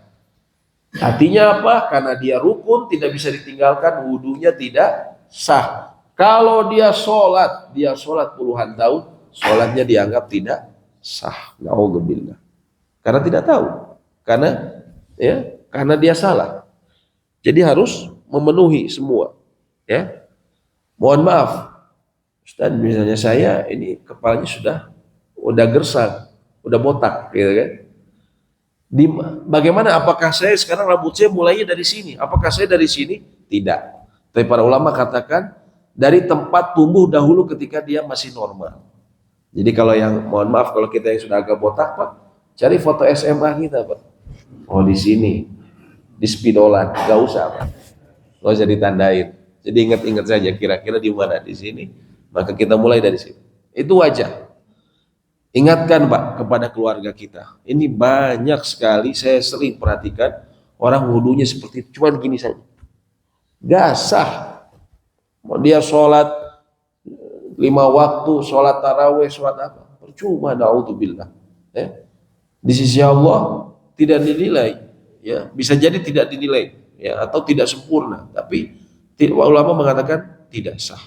Artinya apa? Karena dia rukun, tidak bisa ditinggalkan, wudunya tidak sah. Kalau dia sholat puluhan tahun, sholatnya dianggap tidak sah. Na'udzubillah. Karena tidak tahu. Karena dia salah. Jadi harus memenuhi semua. Ya. Mohon maaf, Ustaz, misalnya saya ini kepalanya udah gersang, udah botak, gitu kan? Bagaimana? Apakah saya sekarang rambut saya mulainya dari sini? Apakah saya dari sini? Tidak. Tapi para ulama katakan dari tempat tumbuh dahulu ketika dia masih normal. Jadi kalau yang, mohon maaf kalau kita yang sudah agak botak, Pak, cari foto SMA kita, Pak. Oh, di sini, di spidolan, nggak usah, Pak. Nggak usah ditandain. Jadi ingat-ingat saja kira-kira di mana, di sini. Maka kita mulai dari sini. Itu wajah. Ingatkan Pak kepada keluarga kita. Ini banyak sekali saya sering perhatikan orang wudunya seperti itu, cuma gini saja. Gak sah. Mau dia sholat 5 waktu, sholat taraweh, sholat apa? Percuma, na'udzubillah. Ya. Di sisi Allah tidak dinilai. Ya, bisa jadi tidak dinilai, ya, atau tidak sempurna. Tapi ulama mengatakan tidak sah.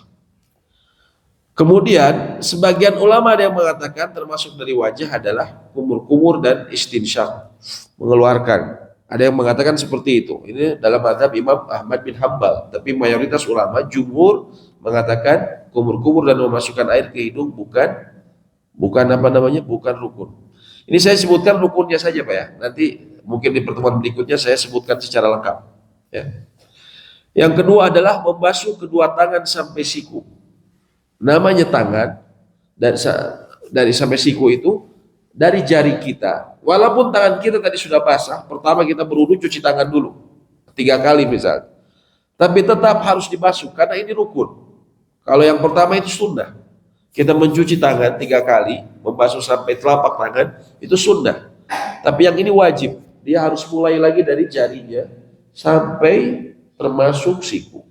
Kemudian sebagian ulama ada yang mengatakan termasuk dari wajah adalah kumur-kumur dan istinsyaq, mengeluarkan. Ada yang mengatakan seperti itu. Ini dalam mazhab Imam Ahmad bin Hambal. Tapi mayoritas ulama, jumhur, mengatakan kumur-kumur dan memasukkan air ke hidung bukan rukun. Ini saya sebutkan rukunnya saja Pak ya. Nanti mungkin di pertemuan berikutnya saya sebutkan secara lengkap. Ya. Yang kedua adalah membasuh kedua tangan sampai siku. Namanya tangan dari sampai siku itu dari jari kita. Walaupun tangan kita tadi sudah basah, pertama kita berwudu cuci tangan dulu 3 kali misalnya. Tapi tetap harus dibasuh karena ini rukun. Kalau yang pertama itu sunnah. Kita mencuci tangan 3 kali, membasuh sampai telapak tangan itu sunnah. Tapi yang ini wajib. Dia harus mulai lagi dari jarinya sampai termasuk siku.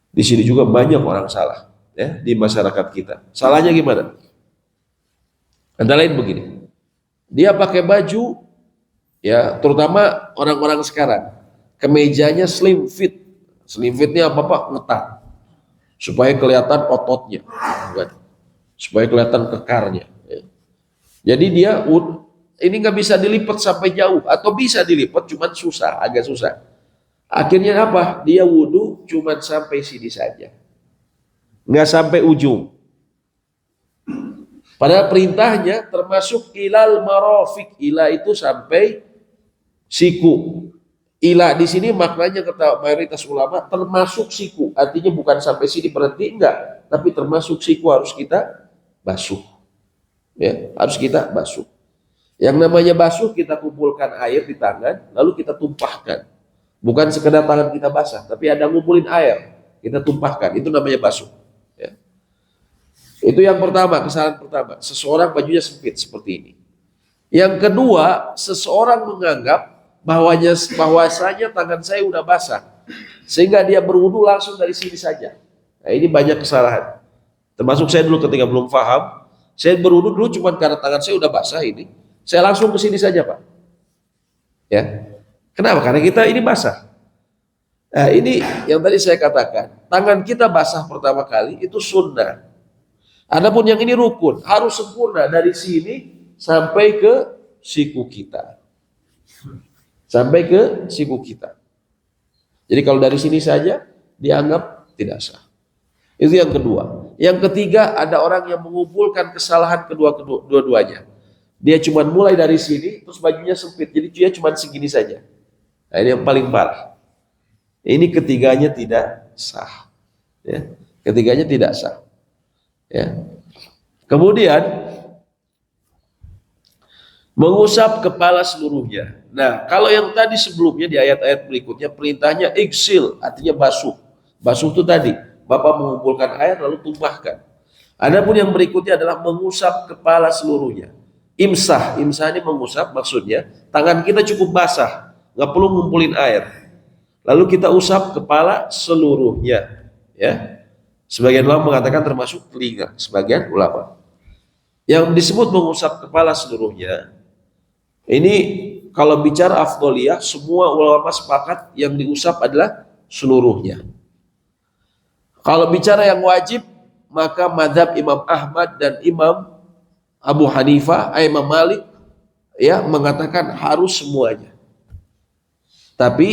Di sini juga banyak orang salah ya di masyarakat kita. Salahnya gimana? Antara lain begini. Dia pakai baju ya, terutama orang-orang sekarang, kemejanya slim fit. Slim fitnya apa Pak? Ngetat. Supaya kelihatan ototnya. Supaya kelihatan kekarnya. Ya. Jadi dia ini nggak bisa dilipat sampai jauh atau bisa dilipat cuman susah, agak susah. Akhirnya apa? Dia wudhu cuma sampai sini saja. Nggak sampai ujung. Padahal perintahnya termasuk ilal marofik. Ila itu sampai siku. Ila di sini maknanya kata mayoritas ulama termasuk siku. Artinya bukan sampai sini berhenti, enggak. Tapi termasuk siku harus kita basuh. Ya, harus kita basuh. Yang namanya basuh kita kumpulkan air di tangan, lalu kita tumpahkan. Bukan sekedar tangan kita basah, tapi ada ngumpulin air, kita tumpahkan. Itu namanya basuh. Ya. Itu yang pertama, kesalahan pertama. Seseorang bajunya sempit seperti ini. Yang kedua, seseorang menganggap bahwasanya tangan saya udah basah, sehingga dia berwudu langsung dari sini saja. Nah, ini banyak kesalahan. Termasuk saya dulu ketika belum paham, saya berwudu dulu cuma karena tangan saya udah basah ini, saya langsung ke sini saja Pak. Ya. Kenapa? Karena kita ini basah. Nah, ini yang tadi saya katakan, tangan kita basah pertama kali itu sunnah. Adapun yang ini rukun, harus sempurna dari sini sampai ke siku kita. Sampai ke siku kita. Jadi kalau dari sini saja dianggap tidak sah. Itu yang kedua. Yang ketiga, ada orang yang mengumpulkan kesalahan kedua-duanya. Dia cuma mulai dari sini, terus bajunya sempit, jadi dia cuma segini saja. Nah, ini yang paling parah. Ini ketiganya tidak sah. Ya. Ketiganya tidak sah. Ya. Kemudian mengusap kepala seluruhnya. Nah, kalau yang tadi sebelumnya di ayat-ayat berikutnya perintahnya iksil, artinya basuh. Basuh itu tadi, Bapak mengumpulkan air lalu tumpahkan. Adapun yang berikutnya adalah mengusap kepala seluruhnya. Imsah, imsah ini mengusap maksudnya tangan kita cukup basah, nggak perlu ngumpulin air. Lalu kita usap kepala seluruhnya. Ya, sebagian ulama mengatakan termasuk telinga. Sebagian ulama. Yang disebut mengusap kepala seluruhnya, ini kalau bicara afdoliyah, semua ulama sepakat yang diusap adalah seluruhnya. Kalau bicara yang wajib, maka mazhab Imam Ahmad dan Imam Abu Hanifah, Imam Malik, ya mengatakan harus semuanya. Tapi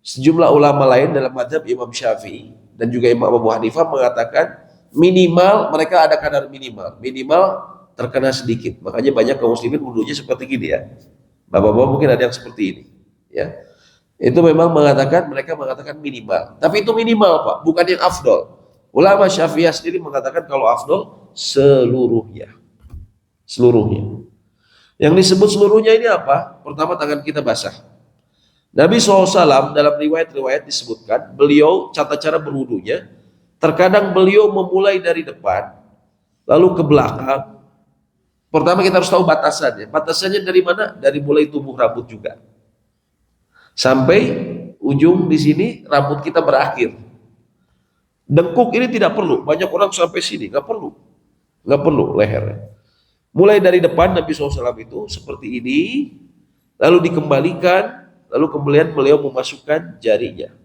sejumlah ulama lain dalam mazhab Imam Syafi'i dan juga Imam Abu Hanifah mengatakan minimal, mereka ada kadar minimal terkena sedikit. Makanya banyak kaum muslimin wudunya seperti gini ya. Bapak-bapak mungkin ada yang seperti ini, ya. Itu memang mereka mengatakan minimal. Tapi itu minimal, Pak, bukan yang afdol. Ulama Syafi'iyah sendiri mengatakan kalau afdol seluruhnya. Seluruhnya. Yang disebut seluruhnya ini apa? Pertama, tangan kita basah. Nabi SAW dalam riwayat-riwayat disebutkan beliau tata cara berwudunya, terkadang beliau memulai dari depan lalu ke belakang. Pertama kita harus tahu batasannya. Batasannya dari mana? Dari mulai tumbuh rambut juga. Sampai ujung di sini rambut kita berakhir. Dengkuk ini tidak perlu. Banyak orang sampai sini, nggak perlu. Nggak perlu lehernya. Mulai dari depan Nabi SAW itu seperti ini, lalu dikembalikan, lalu kemudian beliau memasukkan jarinya.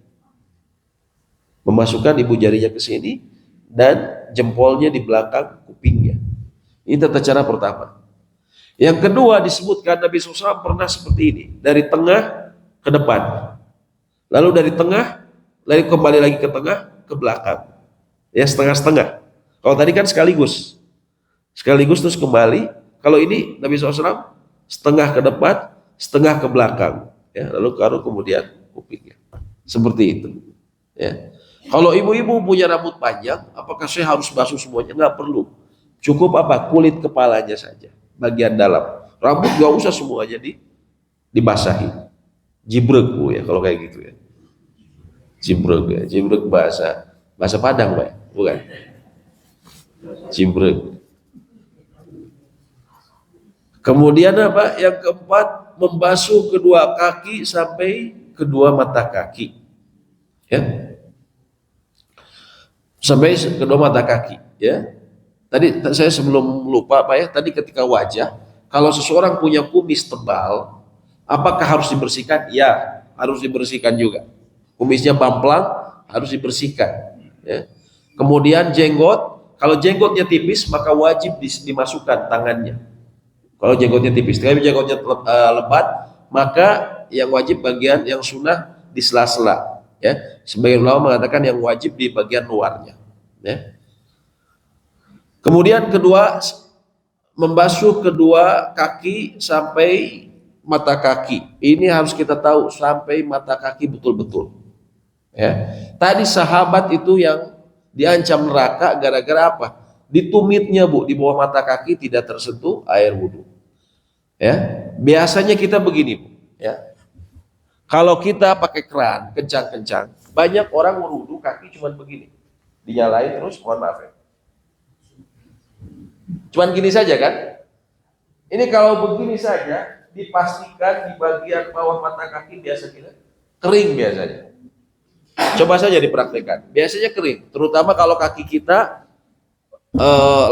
Memasukkan ibu jarinya ke sini dan jempolnya di belakang kupingnya. Ini tata cara pertama. Yang kedua disebutkan Nabi SAW pernah seperti ini, dari tengah ke depan, lalu dari tengah, lalu kembali lagi ke tengah, ke belakang, ya setengah-setengah. Kalau tadi kan sekaligus terus kembali. Kalau ini Nabi SAW setengah ke depan, setengah ke belakang, ya lalu kemudian kupingnya, seperti itu. Ya. Kalau ibu-ibu punya rambut panjang, apakah saya harus basuh semuanya? Nggak perlu. Cukup apa? Kulit kepalanya saja, bagian dalam. Rambut gak usah semuanya dibasahi. Jibrek Bu ya kalau kayak gitu ya. Jibrek ya, jibrek bahasa Padang Pak, bukan? Jibrek. Kemudian apa? Yang keempat, membasuh kedua kaki sampai kedua mata kaki. Ya. Sampai kedua mata kaki, ya. Tadi saya sebelum lupa Pak ya, tadi ketika wajah, kalau seseorang punya kumis tebal, apakah harus dibersihkan? Ya, harus dibersihkan juga. Kumisnya pamplang harus dibersihkan. Ya. Kemudian jenggot, kalau jenggotnya tipis maka wajib dimasukkan tangannya. Kalau jenggotnya tipis, tapi jenggotnya lebat, maka yang wajib bagian yang sunnah di sela-sela. Ya, sebagian ulama mengatakan yang wajib di bagian luarnya. Ya. Kemudian kedua, membasuh kedua kaki sampai mata kaki. Ini harus kita tahu sampai mata kaki betul-betul. Ya. Tadi sahabat itu yang diancam neraka gara-gara apa? Di tumitnya Bu, di bawah mata kaki tidak tersentuh air wudhu. Ya. Biasanya kita begini Bu. Ya. Kalau kita pakai keran kencang-kencang, banyak orang wudhu kaki cuma begini, dinyalain terus, mohon maaf ya. Cuman gini saja kan? Ini kalau begini saja, dipastikan di bagian bawah mata kaki biasa kita kering biasanya. Coba saja dipraktekkan. Biasanya kering, terutama kalau kaki kita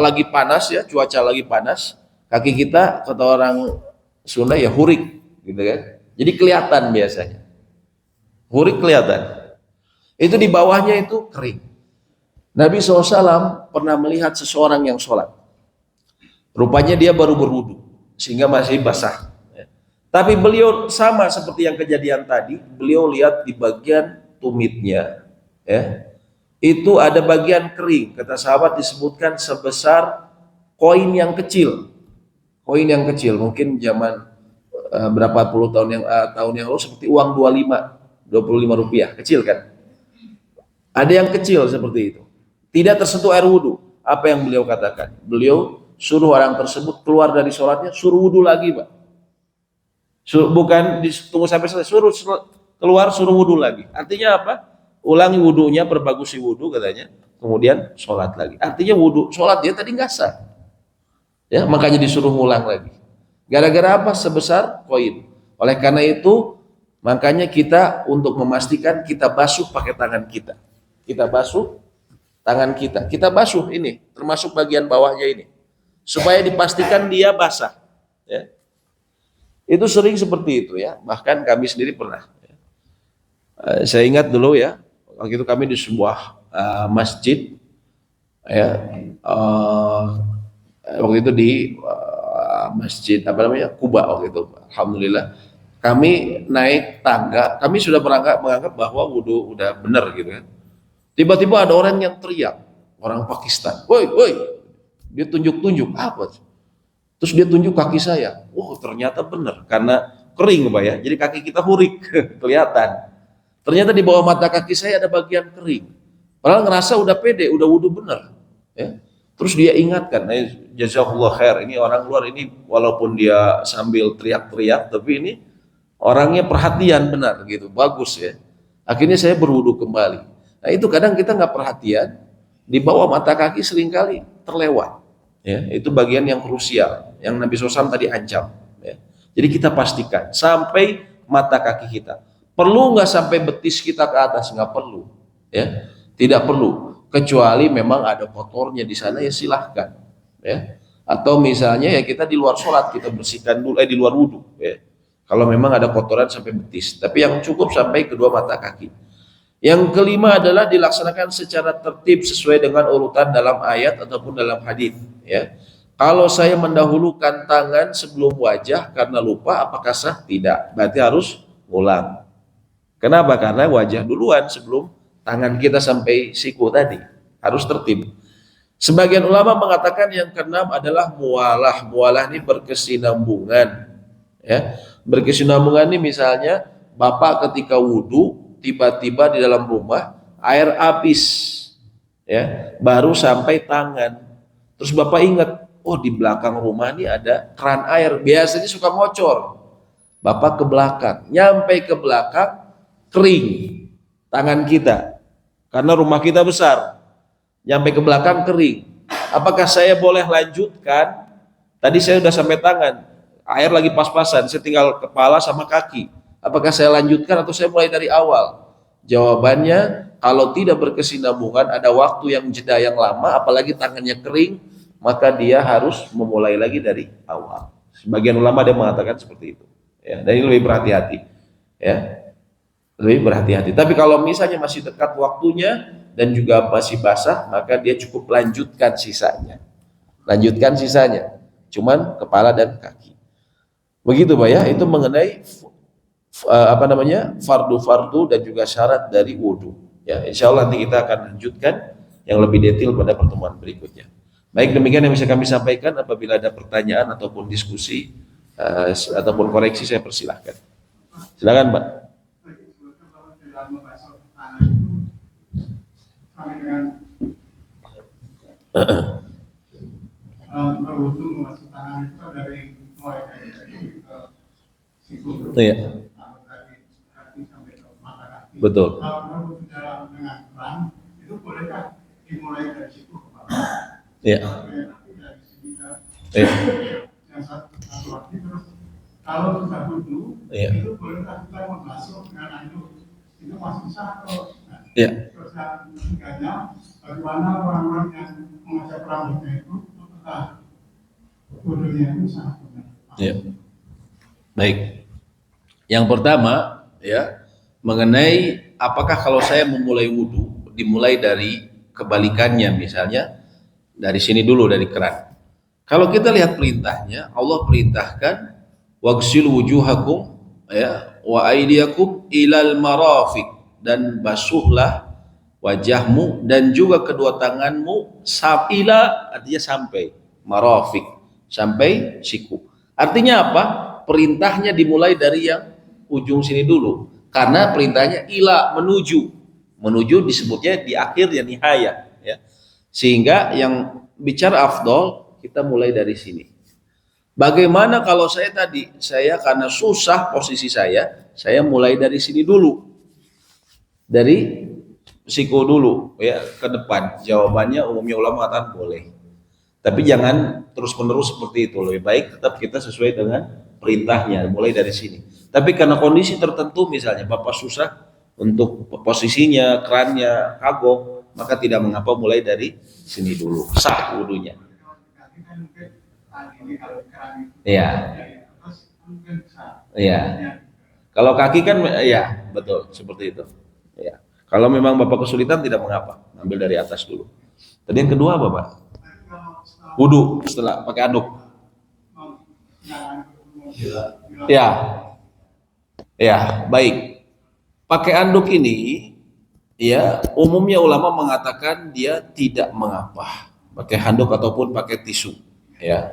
lagi panas ya, cuaca lagi panas, kaki kita kata orang Sunda ya hurik, gitu kan? Jadi kelihatan biasanya. Hurik kelihatan. Itu di bawahnya itu kering. Nabi SAW pernah melihat seseorang yang sholat. Rupanya dia baru berwudu, sehingga masih basah. Tapi beliau sama seperti yang kejadian tadi, beliau lihat di bagian tumitnya, ya, itu ada bagian kering. Kata sahabat disebutkan sebesar koin yang kecil. Koin yang kecil, mungkin zaman berapa puluh tahun yang lalu seperti uang 25 rupiah, kecil kan? Ada yang kecil seperti itu. Tidak tersentuh air wudhu. Apa yang beliau katakan? Beliau suruh orang tersebut keluar dari sholatnya, suruh wudhu lagi, Pak. Bukan tunggu sampai selesai, suruh keluar, suruh wudhu lagi. Artinya apa? Ulangi wudhunya, perbagusi wudhu katanya. Kemudian sholat lagi. Artinya wudhu, sholat dia tadi nggak sah. Ya, makanya disuruh ngulang lagi. Gara-gara apa? Sebesar koin. Oleh karena itu, makanya kita untuk memastikan kita basuh pakai tangan kita. Kita basuh tangan kita. Kita basuh ini, termasuk bagian bawahnya ini, supaya dipastikan dia basah. Ya. Itu sering seperti itu ya. Bahkan kami sendiri pernah. Ya. Saya ingat dulu ya, waktu itu kami di sebuah masjid, ya, waktu itu di masjid apa namanya Kuba waktu itu. Alhamdulillah. Kami naik tangga. Kami sudah menganggap bahwa wudhu udah benar gitu kan. Tiba-tiba ada orang yang teriak, orang Pakistan, woi, woi, dia tunjuk-tunjuk apa? Terus dia tunjuk kaki saya. Oh, ternyata benar karena kering, Pak ya. Jadi kaki kita hurik, kelihatan. Ternyata di bawah mata kaki saya ada bagian kering. Padahal ngerasa udah pede, udah wudhu benar. Ya. Terus dia ingatkan, jazakallah khair. Ini orang luar ini walaupun dia sambil teriak-teriak, tapi ini orangnya perhatian benar gitu, bagus ya. Akhirnya saya berwudhu kembali. Nah itu kadang kita nggak perhatian, di bawah mata kaki seringkali terlewat. Ya, itu bagian yang krusial, yang Nabi SAW tadi ancam. Ya. Jadi kita pastikan sampai mata kaki kita. Perlu nggak sampai betis kita ke atas? Nggak perlu. Ya, tidak perlu. Kecuali memang ada kotornya di sana ya silahkan. Ya. Atau misalnya ya kita di luar sholat kita bersihkan dulu, di luar wudhu. Ya. Kalau memang ada kotoran sampai betis. Tapi yang cukup sampai kedua mata kaki. Yang kelima adalah dilaksanakan secara tertib sesuai dengan urutan dalam ayat ataupun dalam hadis. Ya. Kalau saya mendahulukan tangan sebelum wajah karena lupa, apakah sah? Tidak. Berarti harus ulang. Kenapa? Karena wajah duluan sebelum tangan kita sampai siku tadi. Harus tertib. Sebagian ulama mengatakan yang keenam adalah mualah. Mualah ini berkesinambungan. Ya. Berkesinambungan ini misalnya Bapak ketika wudhu tiba-tiba di dalam rumah air habis, ya, baru sampai tangan. Terus Bapak ingat, oh di belakang rumah ini ada keran air, biasanya suka ngocor. Bapak ke belakang, nyampe ke belakang kering tangan kita, karena rumah kita besar. Nyampe ke belakang kering. Apakah saya boleh lanjutkan? Tadi saya udah sampai tangan, air lagi pas-pasan, saya tinggal kepala sama kaki. Apakah saya lanjutkan atau saya mulai dari awal? Jawabannya, kalau tidak berkesinambungan, ada waktu yang jeda yang lama, apalagi tangannya kering, maka dia harus memulai lagi dari awal. Sebagian ulama dia mengatakan seperti itu. Ya, dan ini lebih berhati-hati. Ya, lebih berhati-hati. Tapi kalau misalnya masih dekat waktunya dan juga masih basah, maka dia cukup lanjutkan sisanya. Lanjutkan sisanya, cuman kepala dan kaki. Begitu Pak ya, itu mengenai fardu-fardu dan juga syarat dari wudhu. Ya, insya Allah nanti kita akan lanjutkan yang lebih detail pada pertemuan berikutnya. Baik, demikian yang bisa kami sampaikan. Apabila ada pertanyaan ataupun diskusi ataupun koreksi, saya persilahkan. Silakan, Pak. Berwudu membasuh tangan itu dari mulai dari siku. Iya. Betul. Kalau berwudu dengan keran, itu bolehkah dimulai dari siku ke bawah? Iya. Dari sini ke Iya. yang satu lagi terus kalau sudah wudu, Iya. itu bolehkah kita membasuh dengan anduk? Itu masih sah atau? Iya. Terus yang ketiganya, bagaimana orang-orang yang mengajak rambutnya itu apakah wudunya itu sah? Ya. Baik. Yang pertama ya mengenai apakah kalau saya memulai wudhu dimulai dari kebalikannya, misalnya dari sini dulu, dari keran. Kalau kita lihat perintahnya, Allah perintahkan wagsilu wujuhakum ya wa aydiyakum ilal marafiq, dan basuhlah wajahmu dan juga kedua tanganmu, ila artinya sampai, marafiq sampai siku. Artinya apa? Perintahnya dimulai dari yang ujung sini dulu, karena perintahnya ila, menuju disebutnya di akhir ya, nihaya ya. Sehingga yang bicara afdol kita mulai dari sini. Bagaimana kalau saya tadi, saya karena susah posisi saya mulai dari sini dulu, dari siku dulu ya ke depan. Jawabannya umumnya ulama mengatakan boleh, tapi jangan terus menerus seperti itu. Lebih baik tetap kita sesuai dengan perintahnya, mulai dari sini. Tapi karena kondisi tertentu, misalnya Bapak susah untuk posisinya, kerannya kagok, maka tidak mengapa mulai dari sini dulu, sah wudunya. Iya. Iya. Kalau kaki kan ya betul seperti itu. Ya. Kalau memang Bapak kesulitan tidak mengapa, ambil dari atas dulu. Tadi yang kedua apa, Pak? Wudu setelah pakai anduk. Ya. Ya, baik. Pakai anduk ini ya umumnya ulama mengatakan dia tidak mengapa. Pakai handuk ataupun pakai tisu, ya.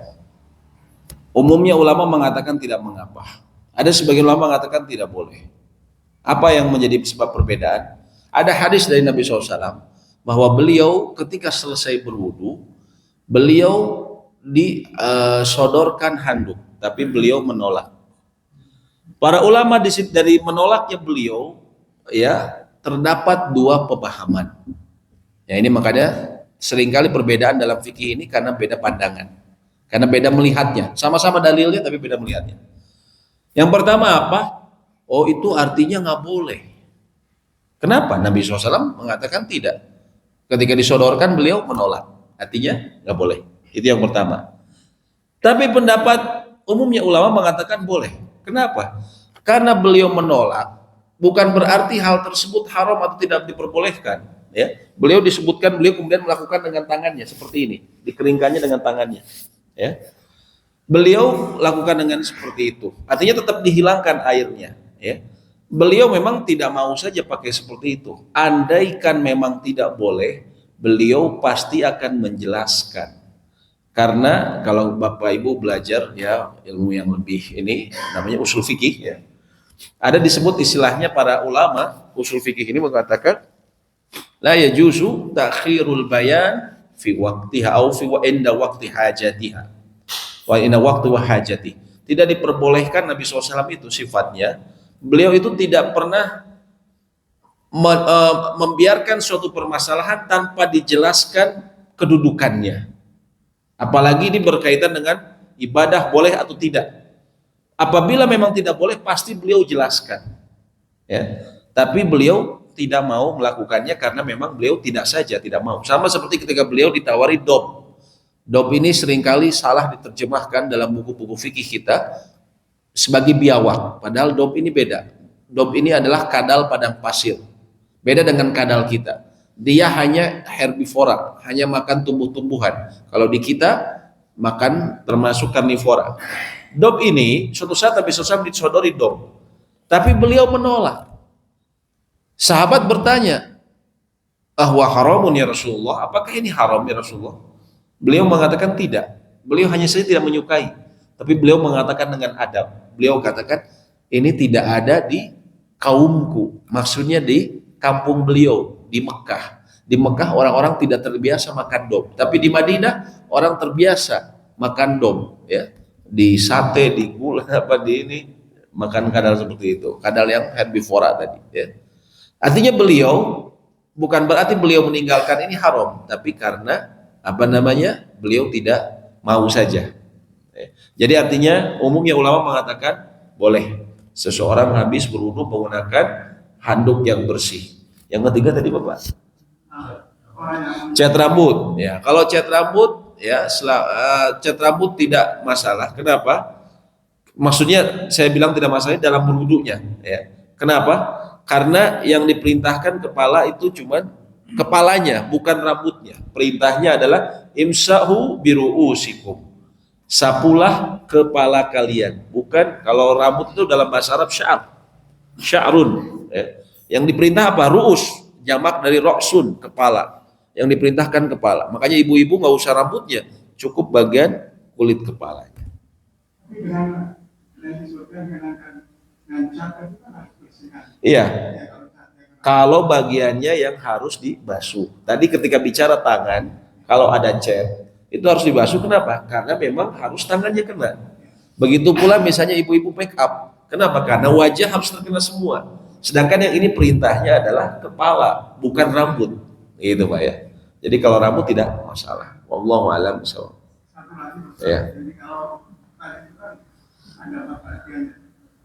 Umumnya ulama mengatakan tidak mengapa. Ada sebagian ulama mengatakan tidak boleh. Apa yang menjadi sebab perbedaan? Ada hadis dari Nabi SAW bahwa beliau ketika selesai berwudu, beliau disodorkan handuk, tapi beliau menolak. Para ulama dari menolaknya beliau, ya terdapat dua pemahaman. Ya ini makanya seringkali perbedaan dalam fikih ini karena beda pandangan, karena beda melihatnya. Sama-sama dalilnya tapi beda melihatnya. Yang pertama apa? Oh itu artinya nggak boleh. Kenapa? Nabi SAW mengatakan tidak. Ketika disodorkan beliau menolak. Artinya nggak boleh. Itu yang pertama. Tapi pendapat umumnya ulama mengatakan boleh. Kenapa? Karena beliau menolak bukan berarti hal tersebut haram atau tidak diperbolehkan. Ya, beliau disebutkan beliau kemudian melakukan dengan tangannya seperti ini, dikeringkannya dengan tangannya. Ya, beliau lakukan dengan seperti itu. Artinya tetap dihilangkan airnya. Ya, beliau memang tidak mau saja pakai seperti itu. Andaikan memang tidak boleh, beliau pasti akan menjelaskan. Karena kalau Bapak Ibu belajar ya ilmu yang lebih ini namanya usul fikih ya. Ada disebut istilahnya para ulama usul fikih ini mengatakan la yajuzu ta'khirul bayan fi waqtiha au fi wa inda waqti hajatiha wa inda waqti wa hajati. Tidak diperbolehkan Nabi SAW itu sifatnya. Beliau itu tidak pernah membiarkan suatu permasalahan tanpa dijelaskan kedudukannya. Apalagi ini berkaitan dengan ibadah boleh atau tidak. Apabila memang tidak boleh pasti beliau jelaskan. Ya. Tapi beliau tidak mau melakukannya karena memang beliau tidak mau. Sama seperti ketika beliau ditawari dob. Dob ini seringkali salah diterjemahkan dalam buku-buku fikih kita sebagai biawak. Padahal dob ini beda. Dob ini adalah kadal padang pasir. Beda dengan kadal kita. Dia hanya herbivora, hanya makan tumbuh-tumbuhan. Kalau di kita makan termasuk karnivora. Dob ini suatu saat Nabi SAW disodori dob, tapi beliau menolak. Sahabat bertanya, ahwa haramun ya Rasulullah, apakah ini haram ya Rasulullah? Beliau mengatakan tidak. Beliau hanya saja tidak menyukai, tapi beliau mengatakan dengan adab. Beliau katakan ini tidak ada di kaumku, maksudnya di kampung beliau di Mekah. Di Mekah orang-orang tidak terbiasa makan dob, tapi di Madinah orang terbiasa makan dob, ya. Di sate, di gula apa di ini makan kadal seperti itu, kadal yang herbivora tadi. Ya. Artinya beliau bukan berarti beliau meninggalkan ini haram, tapi karena apa namanya beliau tidak mau saja. Ya. Jadi artinya umumnya ulama mengatakan boleh seseorang habis berwudu menggunakan handuk yang bersih. Yang ketiga tadi Bapak, cat rambut. Ya, kalau cat rambut ya cat rambut tidak masalah. Kenapa? Maksudnya saya bilang tidak masalah dalam berwudunya ya. Kenapa? Karena yang diperintahkan kepala itu cuman kepalanya, bukan rambutnya. Perintahnya adalah imsahu biru'usikum. Sapulah kepala kalian. Bukan, kalau rambut itu dalam bahasa Arab sya'run. Ya. Yang diperintah apa? Ru'us, jamak dari roksun, kepala. Yang diperintahkan kepala. Makanya ibu-ibu nggak usah rambutnya, cukup bagian kulit kepalanya. Tapi dengan disebutkan dengan cat itu kan harus bersihkan. Iya. Ya, Kalau bagiannya yang harus dibasuh. Tadi ketika bicara tangan, kalau ada cat, itu harus dibasuh. Kenapa? Karena memang harus tangannya kena. Begitu pula misalnya ibu-ibu make up. Kenapa? Karena wajah harus terkena semua. Sedangkan yang ini perintahnya adalah kepala, bukan rambut. Gitu Pak ya. Jadi kalau rambut tidak masalah. Wallahu a'lam bishawab. satu lagi, Ya. jadi kalau tadi itu kan ada bagian,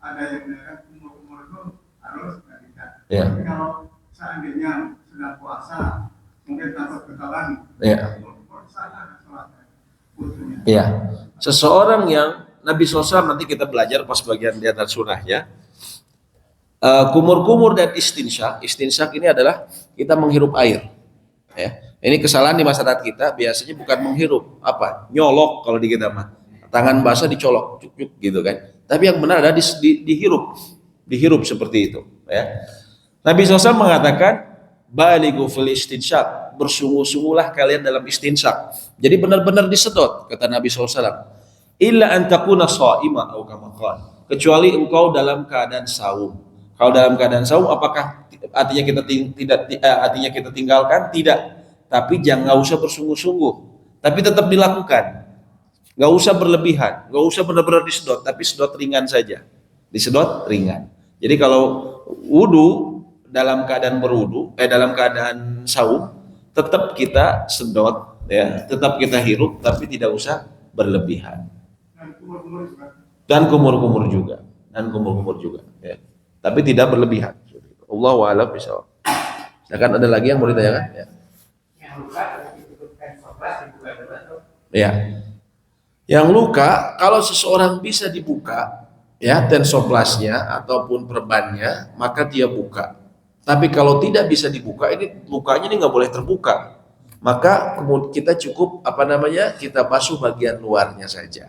ada yang menyatakan umur itu harus tidak. Ya. Tapi kalau seandainya sudah puasa, mungkin takut ketahuan, Ya. sana sholatnya, butuhnya. Iya. Seseorang yang Nabi SAW, nanti kita belajar pas bagian di atas sunnahnya, kumur-kumur dan istinsyak. Istinsyak ini adalah kita menghirup air. Ya. Ini kesalahan di masyarakat kita, biasanya bukan menghirup, apa? Nyolok kalau di kita mah. Tangan basah dicolok, cuk-cuk gitu kan. Tapi yang benar adalah dihirup. Dihirup seperti itu. Ya. Nabi SAW mengatakan, balighu fil istinsyak, bersungguh-sungguhlah kalian dalam istinsyak. Jadi benar-benar disedot, kata Nabi SAW. Illa an takuna sha'ima atau kama qala. Kecuali engkau dalam keadaan saum. Kalau dalam keadaan saum, apakah artinya kita tinggalkan? Tidak. Tapi jangan, nggak usah bersungguh-sungguh. Tapi tetap dilakukan. Nggak usah berlebihan, nggak usah benar-benar disedot, tapi sedot ringan saja. Disedot ringan. Jadi kalau wudu dalam keadaan dalam keadaan saum, tetap kita sedot, ya, tetap kita hirup, tapi tidak usah berlebihan. Dan kumur-kumur juga, ya. Tapi tidak berlebihan. Allahu a'lam bishawab. Akan ada lagi yang mau ditanyakan? Ya. Ya. Yang luka, kalau seseorang bisa dibuka, ya, tensoplasnya ataupun perbannya, maka dia buka. Tapi kalau tidak bisa dibuka, ini lukanya ini nggak boleh terbuka, maka kemudian kita cukup kita basuh bagian luarnya saja.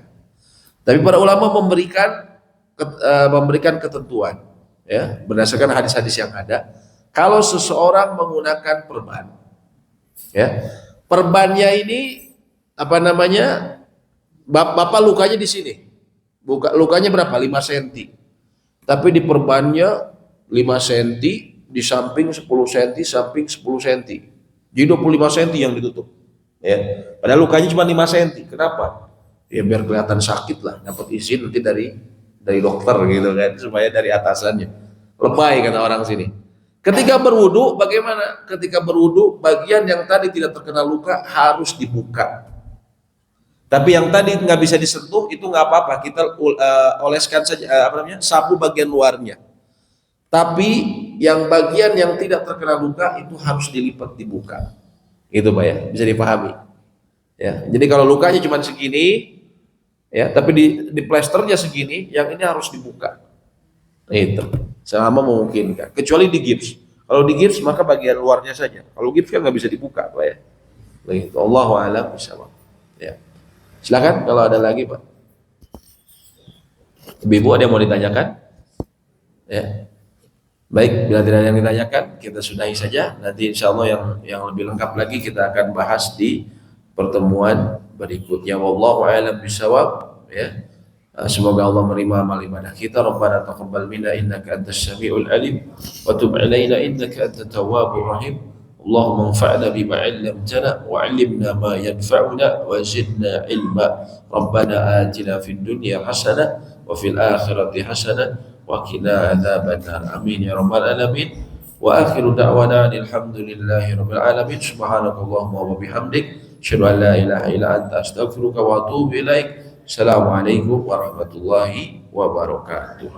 Tapi para ulama memberikan ketentuan, ya, berdasarkan hadis-hadis yang ada. Kalau seseorang menggunakan perban, ya, perbannya ini Bapak lukanya di sini, lukanya berapa? 5 cm. Tapi di perbannya 5 cm, di samping 10 cm, samping 10 cm. Jadi 25 cm yang ditutup. Ya. Padahal lukanya cuma 5 cm. Kenapa? Ya biar kelihatan sakit lah, dapat izin nanti dari dokter gitu kan, supaya dari atasannya. Lebay kata orang sini. Ketika berwudu bagaimana? Ketika berwudu bagian yang tadi tidak terkena luka harus dibuka. Tapi yang tadi nggak bisa disentuh itu nggak apa-apa, kita oleskan saja sapu bagian luarnya. Tapi yang bagian yang tidak terkena luka itu harus dilipat, dibuka. Itu Pak ya, bisa dipahami. Ya, jadi kalau lukanya cuma segini, ya, tapi di plasternya segini, yang ini harus dibuka. Itu selama memungkinkan. Kecuali di gips. Kalau di gips maka bagian luarnya saja. Kalau gips kan nggak bisa dibuka Pak ya. Begitu. Allahu a'lam bishawab. Ya. Silakan kalau ada lagi Pak. Ibu ada yang mau ditanyakan? Ya. Baik, bila tidak ada yang ditanyakan, kita sudahi saja. Nanti insya Allah yang lebih lengkap lagi kita akan bahas di pertemuan berikutnya. Wallahu a'lam bishawab. Ya. Semoga Allah menerima amal ibadah kita. Rabbana taqabbal minna innaka antas samiul alim wa tub alaina innaka antat tawwabur rahim. Allahumma anfa'na bima 'allamtana wa 'allimna ma yanfa'una wa zidna ilma. Rabbana atina fid dunya hasanah wa fil akhirati hasanah wa qina adzabannar. Amin ya rabbal alamin. Wa akhiru da'wana alhamdulillahi rabbil alamin. Subhanakallahumma wa bihamdik asyhadu an la ilaha illa anta astaghfiruka wa atubu ilaik. Assalamualaikum warahmatullahi wabarakatuh.